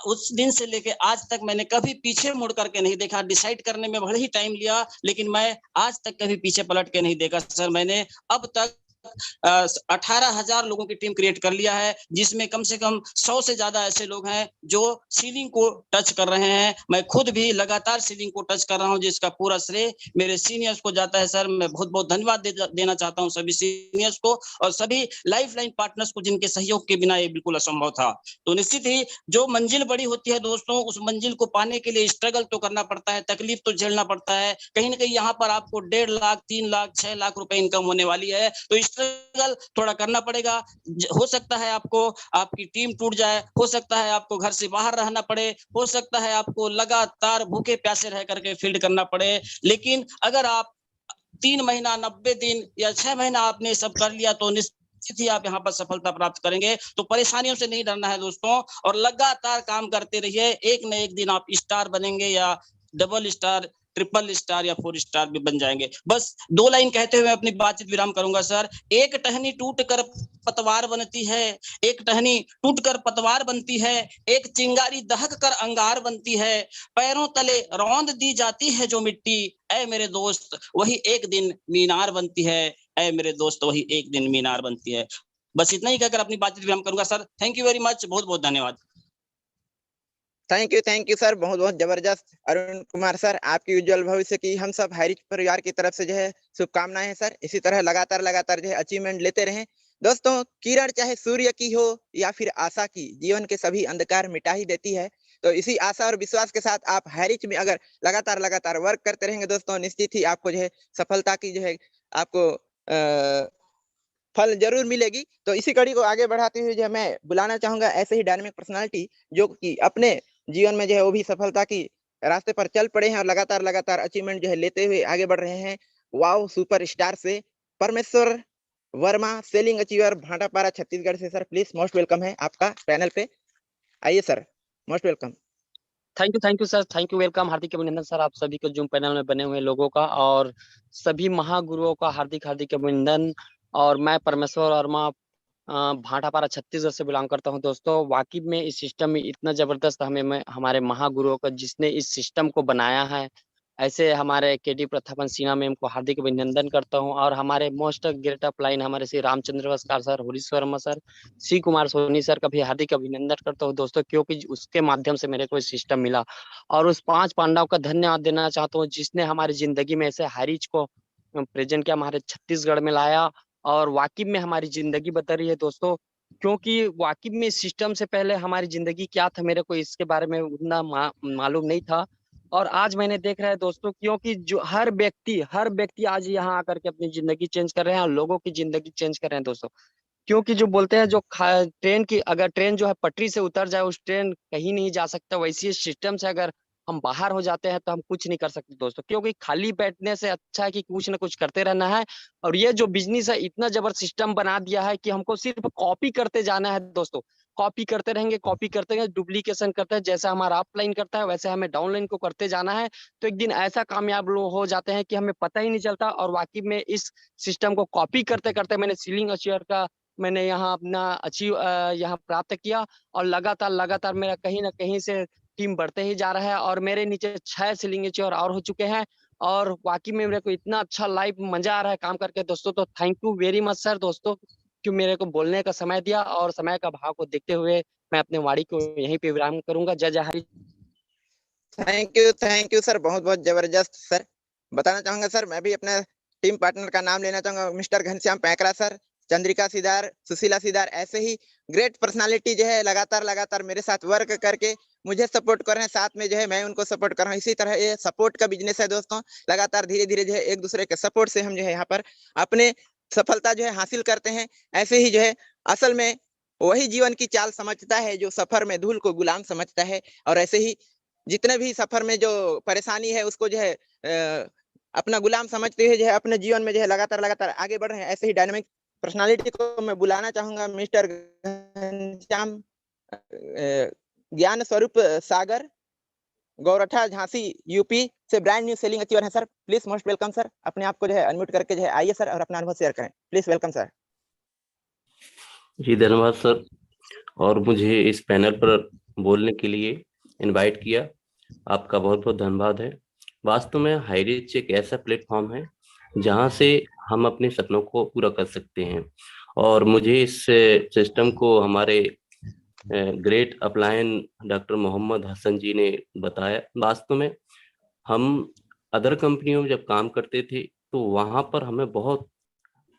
S6: उस दिन से लेके आज तक मैंने कभी पीछे मुड़ करके नहीं देखा। डिसाइड करने में बड़ा ही टाइम लिया, लेकिन मैं आज तक कभी पीछे पलट के नहीं देखा सर। मैंने अब तक 18,000 लोगों की टीम क्रिएट कर लिया है, जिसमें कम से कम 100 से ज्यादा ऐसे लोग हैं जो सीलिंग को टच कर रहे हैं। मैं खुद भी लगातार सीलिंग को टच कर रहा हूं, जिसका पूरा श्रेय मेरे सीनियर्स को जाता है सर। मैं बहुत बहुत धन्यवाद देना चाहता हूं सभी सीनियर्स को और सभी लाइफ लाइन पार्टनर्स को, जिनके सहयोग के बिना ये बिल्कुल असंभव था। तो निश्चित ही जो मंजिल बड़ी होती है दोस्तों, उस मंजिल को पाने के लिए स्ट्रगल तो करना पड़ता है, तकलीफ तो झेलना पड़ता है। कहीं ना कहीं यहाँ पर आपको 1.5 लाख, 3 लाख, 6 लाख रुपए इनकम होने वाली है। तो स्ट्रगल थोड़ा करना पड़ेगा। हो सकता है आपको आपकी टीम टूट जाए, हो सकता है आपको घर से बाहर रहना पड़े, हो सकता है आपको लगातार भूखे प्यासे रह करके फील्ड करना पड़े, लेकिन अगर आप 3 महीना 90 दिन या 6 महीना आपने सब कर लिया तो निश्चित ही आप यहाँ पर सफलता प्राप्त करेंगे। तो परेशानियों से नहीं डरना है दोस्तों, और लगातार काम करते रहिए। एक न एक दिन आप स्टार बनेंगे, या डबल स्टार, ट्रिपल स्टार या 4 स्टार भी बन जाएंगे। बस 2 लाइन कहते हुए अपनी बातचीत विराम करूंगा सर। एक टहनी टूट कर पतवार बनती है, एक टहनी टूट कर पतवार बनती है, एक चिंगारी दहक कर अंगार बनती है, पैरों तले रौंद दी जाती है जो मिट्टी, ऐ मेरे दोस्त वही एक दिन मीनार बनती है, ऐ मेरे दोस्त वही एक दिन मीनार बनती है। बस इतना ही कहकर अपनी बातचीत विराम करूंगा sir. Thank you very much, बहुत बहुत धन्यवाद।
S1: थैंक यू सर, बहुत बहुत जबरदस्त अरुण कुमार सर। आपकी उज्जवल भविष्य की हम सब हाईरिच परिवार की तरफ से जो है शुभकामनाएं हैं सर। इसी तरह लगातार लगातार जो है अचीवमेंट लेते रहें दोस्तों। किरण चाहे सूर्य की हो या फिर आशा की, जीवन के सभी अंधकार मिटा ही देती है। तो इसी आशा और विश्वास के साथ आप हाईरिच में अगर लगातार लगातार वर्क करते रहेंगे दोस्तों, निश्चित ही आपको जो है सफलता की जो है आपको फल जरूर मिलेगी। तो इसी कड़ी को आगे बढ़ाते हुए जो है मैं बुलाना चाहूंगा ऐसे ही डायनामिक पर्सनालिटी जो कि अपने जीवन में जो है वो भी सफलता की रास्ते पर चल पड़े हैं और लगातार लगातार अचीवमेंट जो है लेते हुए आगे बढ़ रहे हैं। वाओ सुपर स्टार से परमेश्वर वर्मा, सेलिंग अचीवर, भाटापारा छत्तीसगढ़ से। सर प्लीज मोस्ट वेलकम है आपका पैनल पे, आइए sir, most welcome.
S7: Thank you sir, thank you, welcome, हार्दिक अभिनंदन सर आप सभी को जूम पैनल में बने हुए लोगों का, और सभी महागुरुओं का हार्दिक हार्दिक अभिनंदन। और मैं परमेश्वर वर्मा भाटापारा छत्तीसगढ़ से बिलोंग करता हूं दोस्तों। वाकई में इस सिस्टम में इतना जबरदस्त हमारे महागुरुओं का जिसने इस सिस्टम को बनाया है, ऐसे हमारे केडी प्रथापन सिन्हा मैम को हार्दिक अभिनंदन करता हूं। और हमारे मोस्ट ग्रेट अपलाइन हमारे श्री रामचंद्र वस्कार सर, हरीश वर्मा सर, सी कुमार सोनी सर का भी हार्दिक अभिनंदन करता हूं दोस्तों, क्योंकि उसके माध्यम से मेरे को सिस्टम मिला। और उस 5 पांडव का धन्यवाद देना चाहता हूँ जिसने हमारी जिंदगी में ऐसे हारीज को प्रेजेंट किया, हमारे छत्तीसगढ़ में लाया, और वाकई में हमारी जिंदगी बदल रही है दोस्तों। क्योंकि वाकई में सिस्टम से पहले हमारी जिंदगी क्या था मेरे को इसके बारे में उतना मालूम नहीं था, और आज मैंने देख रहा है दोस्तों, क्योंकि जो हर व्यक्ति आज यहाँ आकर के अपनी जिंदगी चेंज कर रहे हैं और लोगों की जिंदगी चेंज कर रहे हैं दोस्तों। क्योंकि जो बोलते हैं जो ट्रेन की, अगर ट्रेन जो है पटरी से उतर जाए उस ट्रेन कहीं नहीं जा सकता, वैसे सिस्टम से अगर हम बाहर हो जाते हैं तो हम कुछ नहीं कर सकते दोस्तों। क्योंकि खाली बैठने से अच्छा है कि कुछ ना कुछ करते रहना है। और ये जो बिजनेस है इतना जबरदस्त सिस्टम बना दिया है कि हमको सिर्फ कॉपी करते जाना है दोस्तों। कॉपी करते रहेंगे, डुप्लीकेशन करते हैं, जैसा हमारा अपलाइन करता है वैसे हमें डाउनलाइन को करते जाना है। तो एक दिन ऐसा कामयाब लोग हो जाते हैं कि हमें पता ही नहीं चलता। और वाकई में इस सिस्टम को कॉपी करते करते मैंने सीलिंग अचीवर का मैंने यहाँ अपना यहाँ प्राप्त किया, और लगातार लगातार मेरा कहीं ना कहीं से टीम बढ़ते ही जा रहा है, और मेरे नीचे 6 सीलिंग अचीवर और हो चुके हैं। और वाकई में मेरे को इतना अच्छा लाइव मजा आ रहा है काम करके दोस्तों। तो thank you very much sir दोस्तों, क्यों मेरे को बोलने का समय दिया, और समय का भाव को देखते हुए मैं अपने वाणी को यहीं पे विराम करूंगा। जय जय हरि।
S1: थैंक यू सर, बहुत बहुत जबरदस्त सर। बताना चाहूंगा सर, मैं भी अपने टीम पार्टनर का नाम लेना चाहूंगा, मिस्टर घनश्याम पैकरा सर, चंद्रिका सीदार, सुशीला सीदार, ऐसे ही ग्रेट पर्सनालिटी जो है लगातार लगातार मेरे साथ वर्क करके मुझे सपोर्ट कर रहे हैं, साथ में जो है मैं उनको सपोर्ट कर रहा हूँ। इसी तरह ये सपोर्ट का बिजनेस है दोस्तों। लगातार धीरे धीरे जो है एक दूसरे के सपोर्ट से हम जो है यहाँ पर अपने सफलता जो है हासिल करते हैं। ऐसे ही जो है असल में वही जीवन की चाल समझता है जो सफर में धूल को गुलाम समझता है। और ऐसे ही जितने भी सफर में जो परेशानी है उसको जो है अपना गुलाम समझते हुए जो है अपने जीवन में जो है लगातार लगातार आगे बढ़ रहे हैं। ऐसे ही डायनामिक पर्सनालिटी को मैं बुलाना चाहूंगा, मिस्टर घनश्याम ज्ञान स्वरूप सागर, गौरठा, झांसी, यूपी से ब्रांड न्यू सेलिंग अचीवर है sir. Please most welcome sir, अपने आप को जो है अनम्यूट करके जो है आइए सर और अपना अनुभव शेयर करें। Please welcome sir.
S8: जी धन्यवाद सर, और मुझे इस पैनल पर बोलने के लिए इनवाइट किया, आपका बहुत बहुत धन्यवाद है। वास्तव में हाईरिच एक ऐसा प्लेटफॉर्म है जहां से हम अपने सपनों को पूरा कर सकते हैं, और मुझे इस सिस्टम को हमारे ग्रेट अपलायन डॉक्टर मोहम्मद हसन जी ने बताया। वास्तव में हम अदर कंपनियों में जब काम करते थे तो वहां पर हमें बहुत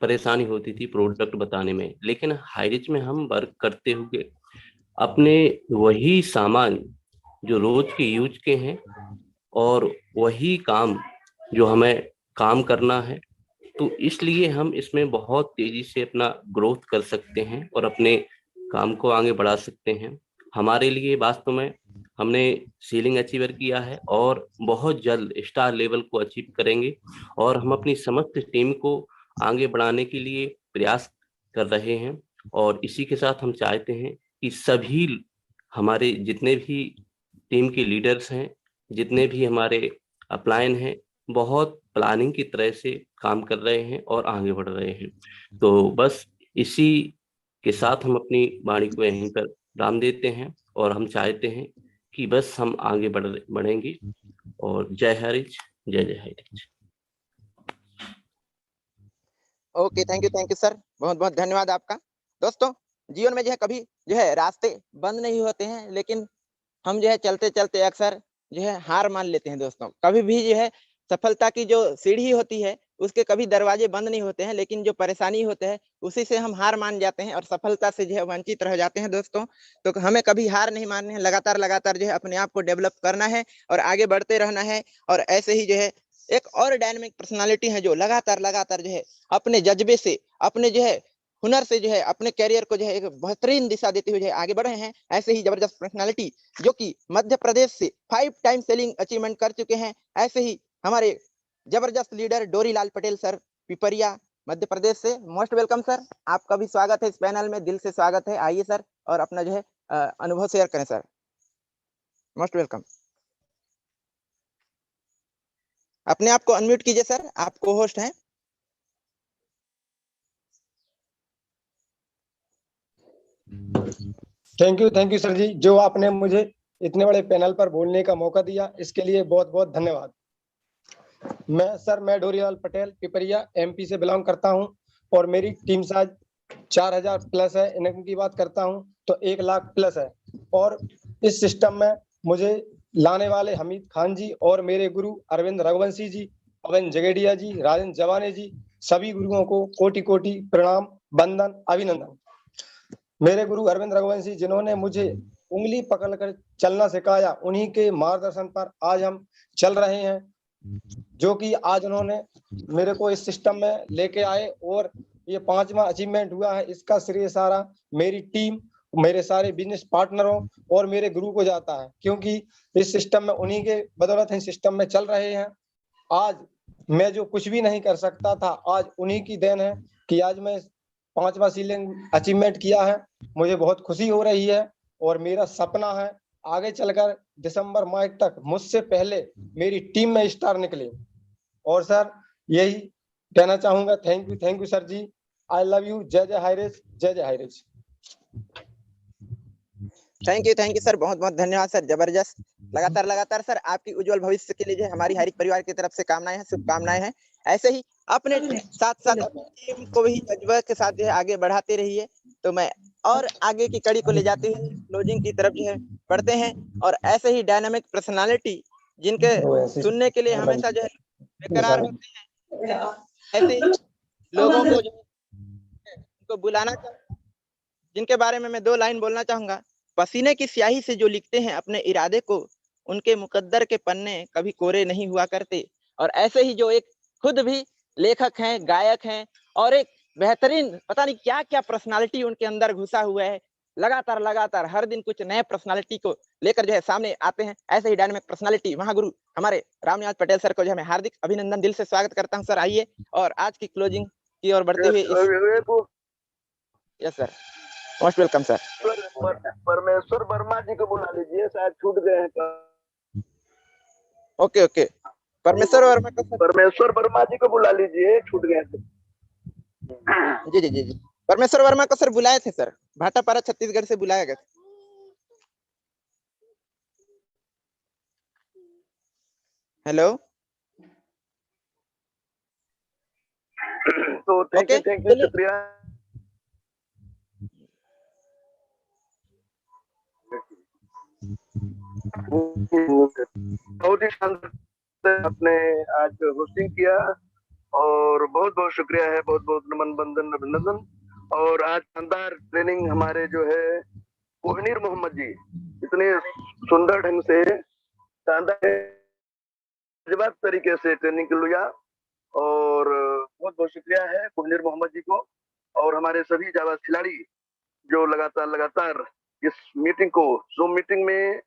S8: परेशानी होती थी प्रोडक्ट बताने में, लेकिन हाईरिच में हम वर्क करते हुए अपने वही सामान जो रोज के यूज के हैं और वही काम जो हमें काम करना है, तो इसलिए हम इसमें बहुत तेजी से अपना ग्रोथ कर सकते हैं और अपने काम को आगे बढ़ा सकते हैं। हमारे लिए वास्तव में हमने सीलिंग अचीवर किया है और बहुत जल्द स्टार लेवल को अचीव करेंगे और हम अपनी समस्त टीम को आगे बढ़ाने के लिए प्रयास कर रहे हैं। और इसी के साथ हम चाहते हैं कि सभी हमारे जितने भी टीम के लीडर्स हैं, जितने भी हमारे अपलाइन हैं, बहुत प्लानिंग की तरह से काम कर रहे हैं और आगे बढ़ रहे हैं। तो बस इसी के साथ हम अपनी वाणी को यहीं पर विराम देते हैं और हम चाहते हैं कि बस हम आगे बढ़ेंगे। और जय हरिच, जय जय हरिच।
S1: ओके, थैंक यू सर, बहुत बहुत धन्यवाद आपका। दोस्तों, जीवन में जो है कभी जो है रास्ते बंद नहीं होते हैं, लेकिन हम जो है चलते चलते अक्सर जो है हार मान लेते हैं। दोस्तों, कभी भी जो है सफलता की जो सीढ़ी होती है उसके कभी दरवाजे बंद नहीं होते हैं, लेकिन जो परेशानी होते हैं उसी से हम हार मान जाते हैं और सफलता से जो है वंचित रह जाते हैं। दोस्तों, तो हमें कभी हार नहीं माननी है, लगातार लगातार जो है अपने आप को डेवलप करना है और आगे बढ़ते रहना है। और ऐसे ही जो है एक और डायनामिक पर्सनालिटी है जो लगातार लगातार जो है अपने जज्बे से, अपने जो है हुनर से जो है अपने कैरियर को जो है एक बेहतरीन दिशा देते हुए जो है आगे बढ़ रहे हैं। ऐसे ही जबरदस्त पर्सनालिटी जो कि मध्य प्रदेश से 5 टाइम सेलिंग अचीवमेंट कर चुके हैं, ऐसे ही हमारे जबरदस्त लीडर डोरीलाल पटेल सर, पिपरिया मध्य प्रदेश से। मोस्ट वेलकम सर, आपका भी स्वागत है इस पैनल में, दिल से स्वागत है। आइए सर और अपना जो है अनुभव शेयर करें सर। Most welcome. अपने आप को अनम्यूट कीजिए सर, आप को होस्ट हैं।
S9: थैंक यू सर जी, जो आपने मुझे इतने बड़े पैनल पर बोलने का मौका दिया, इसके लिए बहुत बहुत धन्यवाद। मैं डोरीलाल पटेल पिपरिया एमपी से बिलोंग करता हूं और मेरी टीम साइज 4000 प्लस है। इनकम की बात करता हूं तो 1 लाख प्लस है। और इस सिस्टम में मुझे लाने वाले हमीद खान जी और मेरे गुरु अरविंद रघुवंशी जी, पवन जगेडिया जी, राजन जवाने जी, सभी गुरुओं को कोटि कोटि प्रणाम, वंदन, अभिनंदन। मेरे गुरु अरविंद रघुवंशी जिन्होंने मुझे उंगली पकड़कर चलना सिखाया, उन्हीं के मार्गदर्शन पर आज हम चल रहे हैं। जो कि आज उन्होंने मेरे को इस सिस्टम में लेके आए और ये 5वां अचीवमेंट हुआ है। इसका श्रेय सारा मेरी टीम, मेरे सारे बिजनेस पार्टनरों और मेरे गुरु को जाता है, क्योंकि इस सिस्टम में उन्हीं के बदौलत इस सिस्टम में चल रहे हैं। आज मैं जो कुछ भी नहीं कर सकता था, आज उन्हीं की देन है कि आज मैं 5वां सीलिंग अचीवमेंट किया है। मुझे बहुत खुशी हो रही है और मेरा सपना है आगे चलकर दिसंबर माह तक मुझसे पहले मेरी टीम में स्टार निकले। और सर यही कहना चाहूंगा, thank you sir ji, I love you. जय जय हाइरेज, जय जय हाइरेज।
S1: थैंक यू सर, बहुत बहुत धन्यवाद सर, जबरदस्त। लगातार लगातार सर आपकी उज्जवल भविष्य के लिए जो हमारी हरिक परिवार की तरफ से कामनाएं हैं, शुभकामनाएं हैं। ऐसे ही अपने साथ साथ अपनी टीम को भी जज्बे के साथ जो है आगे बढ़ाते रहिए। तो मैं और आगे की कड़ी को ले जाते हुए क्लोजिंग की तरफ जो है बढ़ते हैं। और ऐसे ही डायनामिक पर्सनालिटी जिनके सुनने के लिए हमेशा जो है बेकरार होते हैं, ऐसे ही लोगों को जो उनको बुलाना, जिनके बारे में मैं 2 लाइन बोलना चाहूंगा। पसीने की स्याही से जो लिखते हैं अपने इरादे को, उनके मुकद्दर के पन्ने कभी कोरे नहीं हुआ करते। और ऐसे ही जो एक खुद भी लेखक हैं, गायक हैं और एक बेहतरीन पता नहीं क्या क्या पर्सनालिटी उनके अंदर घुसा हुआ है, लगातार लगातार हर दिन कुछ नए पर्सनालिटी को लेकर जो है सामने आते हैं। ऐसे ही डायनामिक पर्सनालिटी महागुरु हमारे रामनिवास पटेल सर को जो है हार्दिक अभिनंदन, दिल से स्वागत करता हूं सर। आइए और आज की क्लोजिंग की ओर बढ़ते हुए yes sir, most welcome sir.
S4: परमेश्वर वर्मा जी को बुला लीजिए, शायद छूट गए हैं।
S1: ओके परमेश्वर वर्मा को,
S4: परमेश्वर वर्मा जी को बुला लीजिए, छूट गए थे।
S1: जी परमेश्वर वर्मा को सर बुलाए थे सर, भाटापारा छत्तीसगढ़ से बुलाया गया। हेलो,
S4: तो थैंक यू शुक्रिया। बहुत ही शानदार आपने आज होस्टिंग किया और बहुत बहुत शुक्रिया है, बहुत बहुत नमन बंदन अभिनंदन। और आज शानदार ट्रेनिंग हमारे जो है कोहिनीर मोहम्मद जी इतने सुंदर ढंग से शानदार तरीके से ट्रेनिंग लिया और बहुत बहुत शुक्रिया है कोहिनूर मोहम्मद जी को और हमारे सभी जाबाज खिलाड़ी जो लगातार इस मीटिंग को जूम मीटिंग में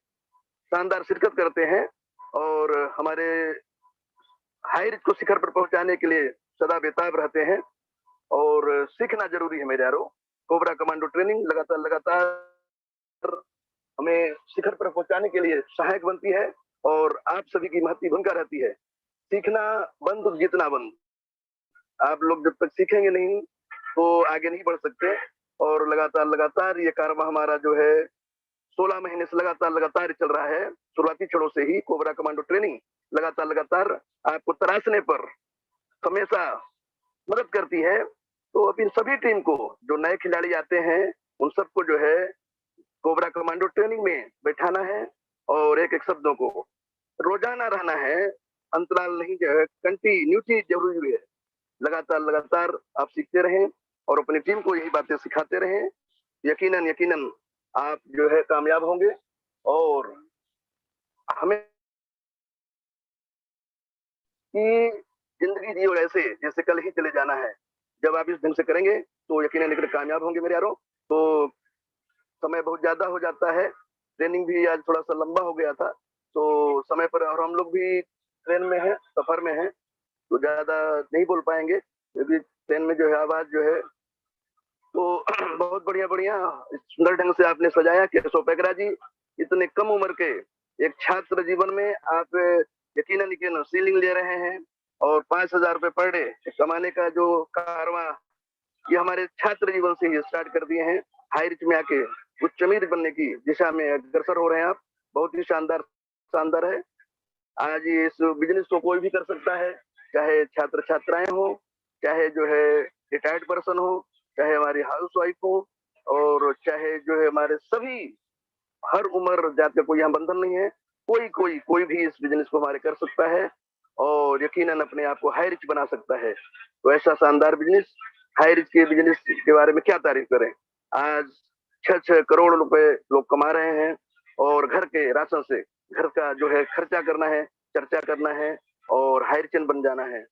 S4: शानदार शिरकत करते हैं और हमारे हाई रिच को शिखर पर पहुंचाने के लिए सदा बेताब रहते हैं और सीखना जरूरी है मेरे यारों। कोबरा कमांडो ट्रेनिंग लगातार हमें शिखर पर पहुंचाने के लिए सहायक बनती है और आप सभी की महत्वपूर्ण भूमिका रहती है। सीखना बंद तो जीतना बंद। आप लोग जब तक सीखेंगे नहीं तो आगे नहीं बढ़ सकते और लगातार ये कारवां हमारा जो है 16 महीने से लगातार चल रहा है। शुरुआती क्षणों से ही कोबरा कमांडो ट्रेनिंग लगातार आपको तराशने पर हमेशा मदद करती है। तो अब इन सभी टीम को जो नए खिलाड़ी आते हैं उन सबको जो है कोबरा कमांडो ट्रेनिंग में बैठाना है और एक शब्दों को रोजाना रहना है, अंतराल नहीं जो है कंटिन्यूटी जरूरी है। लगातार आप सीखते रहें और अपनी टीम को यही बातें सिखाते रहें। यकीनन आप जो है कामयाब होंगे और हमें कि जिंदगी जियो ऐसे जैसे कल ही चले जाना है। जब आप इस ढंग से करेंगे तो यकीनन कामयाब होंगे मेरे यारों। तो समय बहुत ज्यादा हो जाता है, ट्रेनिंग भी आज थोड़ा सा लंबा हो गया था तो समय पर, और हम लोग भी ट्रेन में हैं, सफर में हैं तो ज्यादा नहीं बोल पाएंगे क्योंकि ट्रेन में जो है आवाज जो है तो बहुत बढ़िया सुंदर ढंग से आपने सजाया केशव पेगरा जी। इतने कम उम्र के एक छात्र जीवन में आप यकीनन सीलिंग ले रहे हैं और 5,000 रुपए पर डे कमाने का जो कारवां ये हमारे छात्र जीवन से ही स्टार्ट कर दिए हैं। हाई रिच में आके उच्च अमीर बनने की दिशा में अग्रसर हो रहे हैं आप। बहुत ही शानदार है। आज इस बिजनेस को कोई भी कर सकता है, चाहे छात्र छात्राएं हो, चाहे जो है रिटायर्ड पर्सन हो, चाहे हमारी हाउस वाइफ हो और चाहे जो है हमारे सभी हर उम्र जात का कोई यहाँ बंधन नहीं है। कोई भी इस बिजनेस को हमारे कर सकता है और यकीनन अपने आप को हाई रिच बना सकता है। तो ऐसा शानदार बिजनेस, हाई रिच के बिजनेस के बारे में क्या तारीफ करें। आज 6 करोड़ रुपए लोग कमा रहे हैं और घर के राशन से घर का जो है खर्चा करना है, चर्चा करना है और हाई रिच बन जाना है।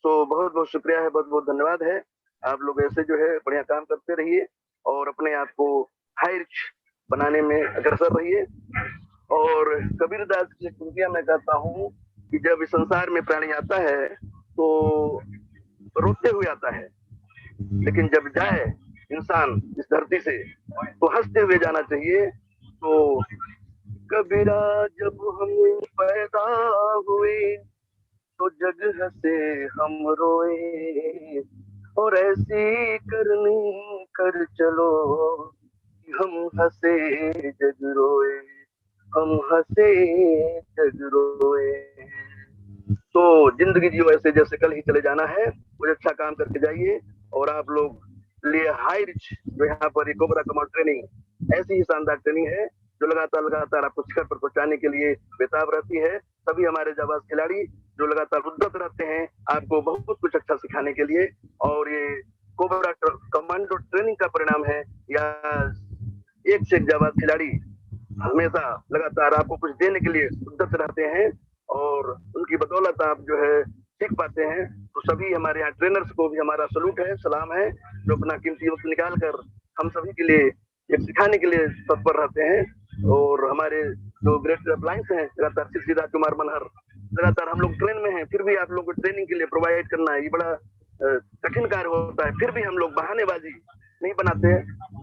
S4: तो बहुत बहुत शुक्रिया है, बहुत बहुत धन्यवाद है। आप लोग ऐसे जो है बढ़िया काम करते रहिए और अपने आप को हाई रिच बनाने में अग्रसर रहिए। और कबीरदास की कृतियां मैं कहता हूँ कि जब इस संसार में प्राणी आता है तो रोते हुए आता है, लेकिन जब जाए इंसान इस धरती से तो हंसते हुए जाना चाहिए। तो कबीरा जब हम पैदा हुए तो जग हंसे हम रोए और ऐसी करनी कर चलो हम हंसे जग रोए, हम हंसे जग रोए। तो जिंदगी जियो ऐसे जैसे कल ही चले जाना है। कुछ अच्छा काम करके जाइए और आप लोग लिए हाई रिच जो यहाँ पर कोबरा कमांडो ट्रेनिंग ऐसी ही शानदार ट्रेनिंग है जो लगातार आपको शिखर पर पहुंचाने के लिए बेताब रहती है। सभी हमारे जाबाज खिलाड़ी जो लगातार उद्यत रहते हैं आपको बहुत कुछ अच्छा सिखाने के लिए, और ये कोबरा कमांडो ट्रेनिंग का परिणाम है या एक से एक जाबाज खिलाड़ी हमेशा लगातार आपको कुछ देने के लिए उद्यत रहते हैं और उनकी बदौलत आप जो है सीख पाते हैं। तो सभी हमारे यहाँ ट्रेनर्स को भी हमारा सलूट है, सलाम है, जो अपना कीमती वक्त निकाल कर हम सभी के लिए एक सिखाने के लिए तत्पर रहते हैं। और हमारे जो ग्रेट अप्लायंस हैं लगातार श्री राजकुमार मनहर, लगातार हम लोग ट्रेन में हैं फिर भी आप लोग को ट्रेनिंग के लिए प्रोवाइड करना ये बड़ा कठिन कार्य होता है। फिर भी हम लोग बहानेबाजी नहीं बनाते,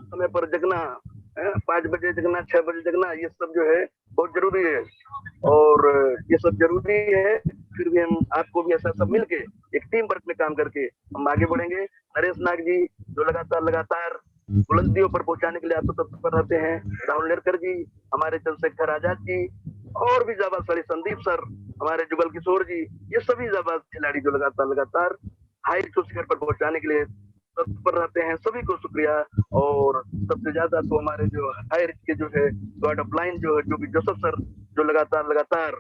S4: समय पर जगना, 5 बजे जगना, 6 बजे जगना, ये सब जो है बहुत जरूरी है और ये सब जरूरी है। फिर भी हम आपको भी ऐसा सब मिलके एक टीम वर्क में काम करके हम आगे बढ़ेंगे। नरेश नाग जी जो लगातार बुलंदियों पर पहुंचाने के लिए आप तत्पर रहते हैं, राहुल नेरकर जी, हमारे चंद्रशेखर आजाद जी और भी जाबाज खिलाड़ी, संदीप सर, हमारे जुगल किशोर जी, ये सभी जाबाज खिलाड़ी जो लगातार हाई शिखर पर पहुंचाने के लिए तत्पर रहते हैं। सभी को शुक्रिया। और सबसे ज्यादा तो हमारे जो हाई रिच के जो है गॉड ऑफ लाइन जो है जो भी जोसेफ सर जो लगातार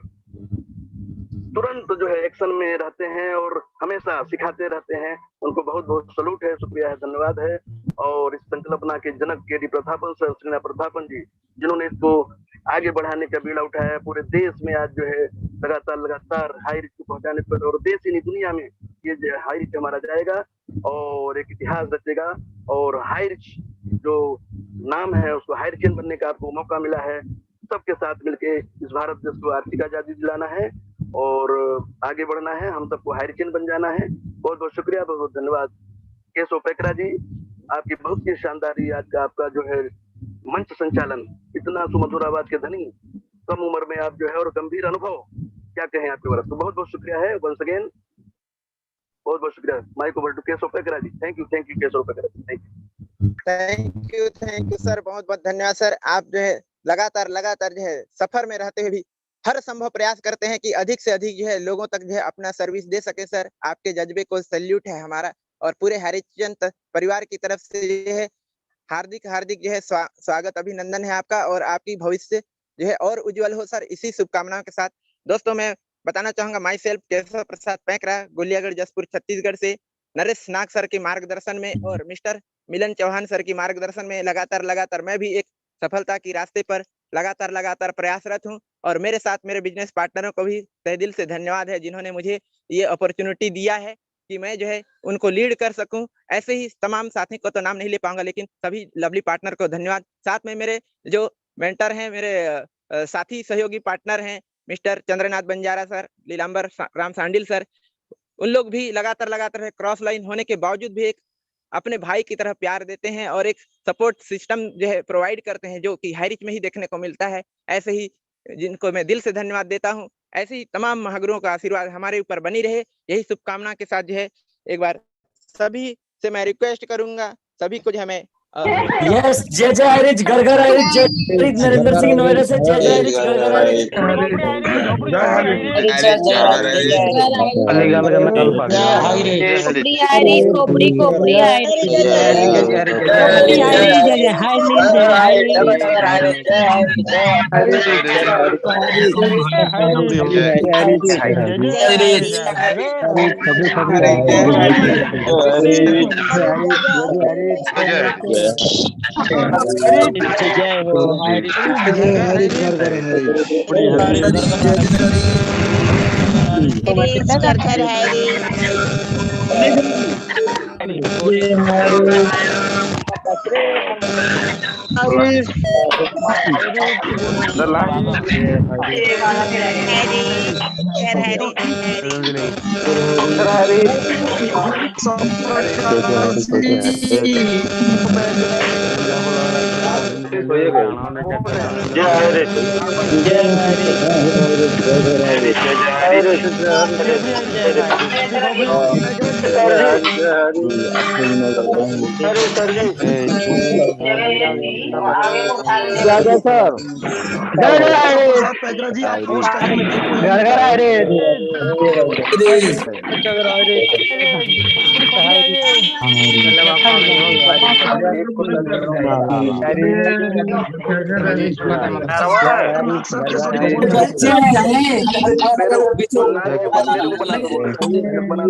S4: तुरंत जो है एक्शन में रहते हैं और हमेशा सिखाते रहते हैं, उनको बहुत बहुत सलूट है, शुक्रिया है, धन्यवाद है। और इस संकल्पना के जनक के डी प्रतापन सर, श्रीना प्रतापन जी, जिन्होंने इसको आगे बढ़ाने का बीड़ा उठाया, पूरे देश में आज जो है लगातार हाई रिच को पहुंचाने पर और देश ही नहीं दुनिया में ये हाई रिच हमारा जाएगा और एक इतिहास रचेगा। और हाई रिच जो नाम है उसको हाई रिचन बनने का आपको मौका मिला है। सबके साथ मिलके इस भारत देश को आर्थिक आजादी दिलाना है और आगे बढ़ना है, हम सबको हाई रिचन बन जाना है। बहुत बहुत शुक्रिया, बहुत बहुत धन्यवाद। केशव पेकरा जी, आपकी बहुत ही शानदार आज का आपका जो है मंच संचालन, इतना सुमधुर आवाज के धनी, कम उम्र में आप जो है और गंभीर अनुभव, क्या कहें आपके बारे में। तो बहुत बहुत शुक्रिया है वंस अगेन, बहुत बहुत शुक्रिया। Mic over to Keshav Pekra ji. Thank you Keshav Pekra ji,
S1: thank you sir, बहुत बहुत धन्यवाद सर। आप जो है लगातार जो है सफर में रहते हुए भी हर संभव प्रयास करते हैं कि अधिक से अधिक जो है लोगों तक जो है अपना सर्विस दे सके सर। आपके जज्बे को सैल्यूट है हमारा और पूरे हरिचंद परिवार की तरफ से जो है हार्दिक जो है स्वागत, अभिनंदन है आपका और आपकी भविष्य जो है और उज्जवल हो सर, इसी शुभकामनाओं के साथ। दोस्तों मैं बताना चाहूंगा, माई सेल्फ केशव प्रसाद पैकरा, गोलियागढ़ जसपुर छत्तीसगढ़ से नरेश नाग सर के मार्गदर्शन में और मिस्टर मिलन चौहान सर की मार्गदर्शन में लगातार मैं भी एक सफलता की रास्ते पर लगातार प्रयासरत हूँ। और मेरे साथ मेरे बिजनेस पार्टनरों को भी तहे दिल से धन्यवाद है जिन्होंने मुझे ये अपॉर्चुनिटी दिया है कि मैं जो है उनको लीड कर सकूं। ऐसे ही तमाम साथी को तो नाम नहीं ले पाऊंगा, लेकिन सभी लवली पार्टनर को धन्यवाद। साथ में मेरे जो मेंटर हैं, मेरे साथी सहयोगी पार्टनर हैं, mister Chandranath Banjara sir, Leelambar Ram Sandil sir, उन लोग भी लगातार क्रॉस लाइन होने के बावजूद भी एक अपने भाई की तरह प्यार देते हैं और एक सपोर्ट सिस्टम जो है प्रोवाइड करते हैं, जो कि हाई रिच में ही देखने को मिलता है। ऐसे ही जिनको मैं दिल से धन्यवाद देता हूँ। ऐसे ही तमाम महागुरुओं का आशीर्वाद हमारे ऊपर बनी रहे, यही शुभकामना के साथ जो है एक बार सभी से मैं रिक्वेस्ट करूंगा, सभी को जो है मैं
S10: यस, जय जय हरिच, घर घर हरिच, जय हरिच। नरेंद्र सिंह नोएडा से जय जय हरिच, घर घर हरिच। जय हो
S4: बना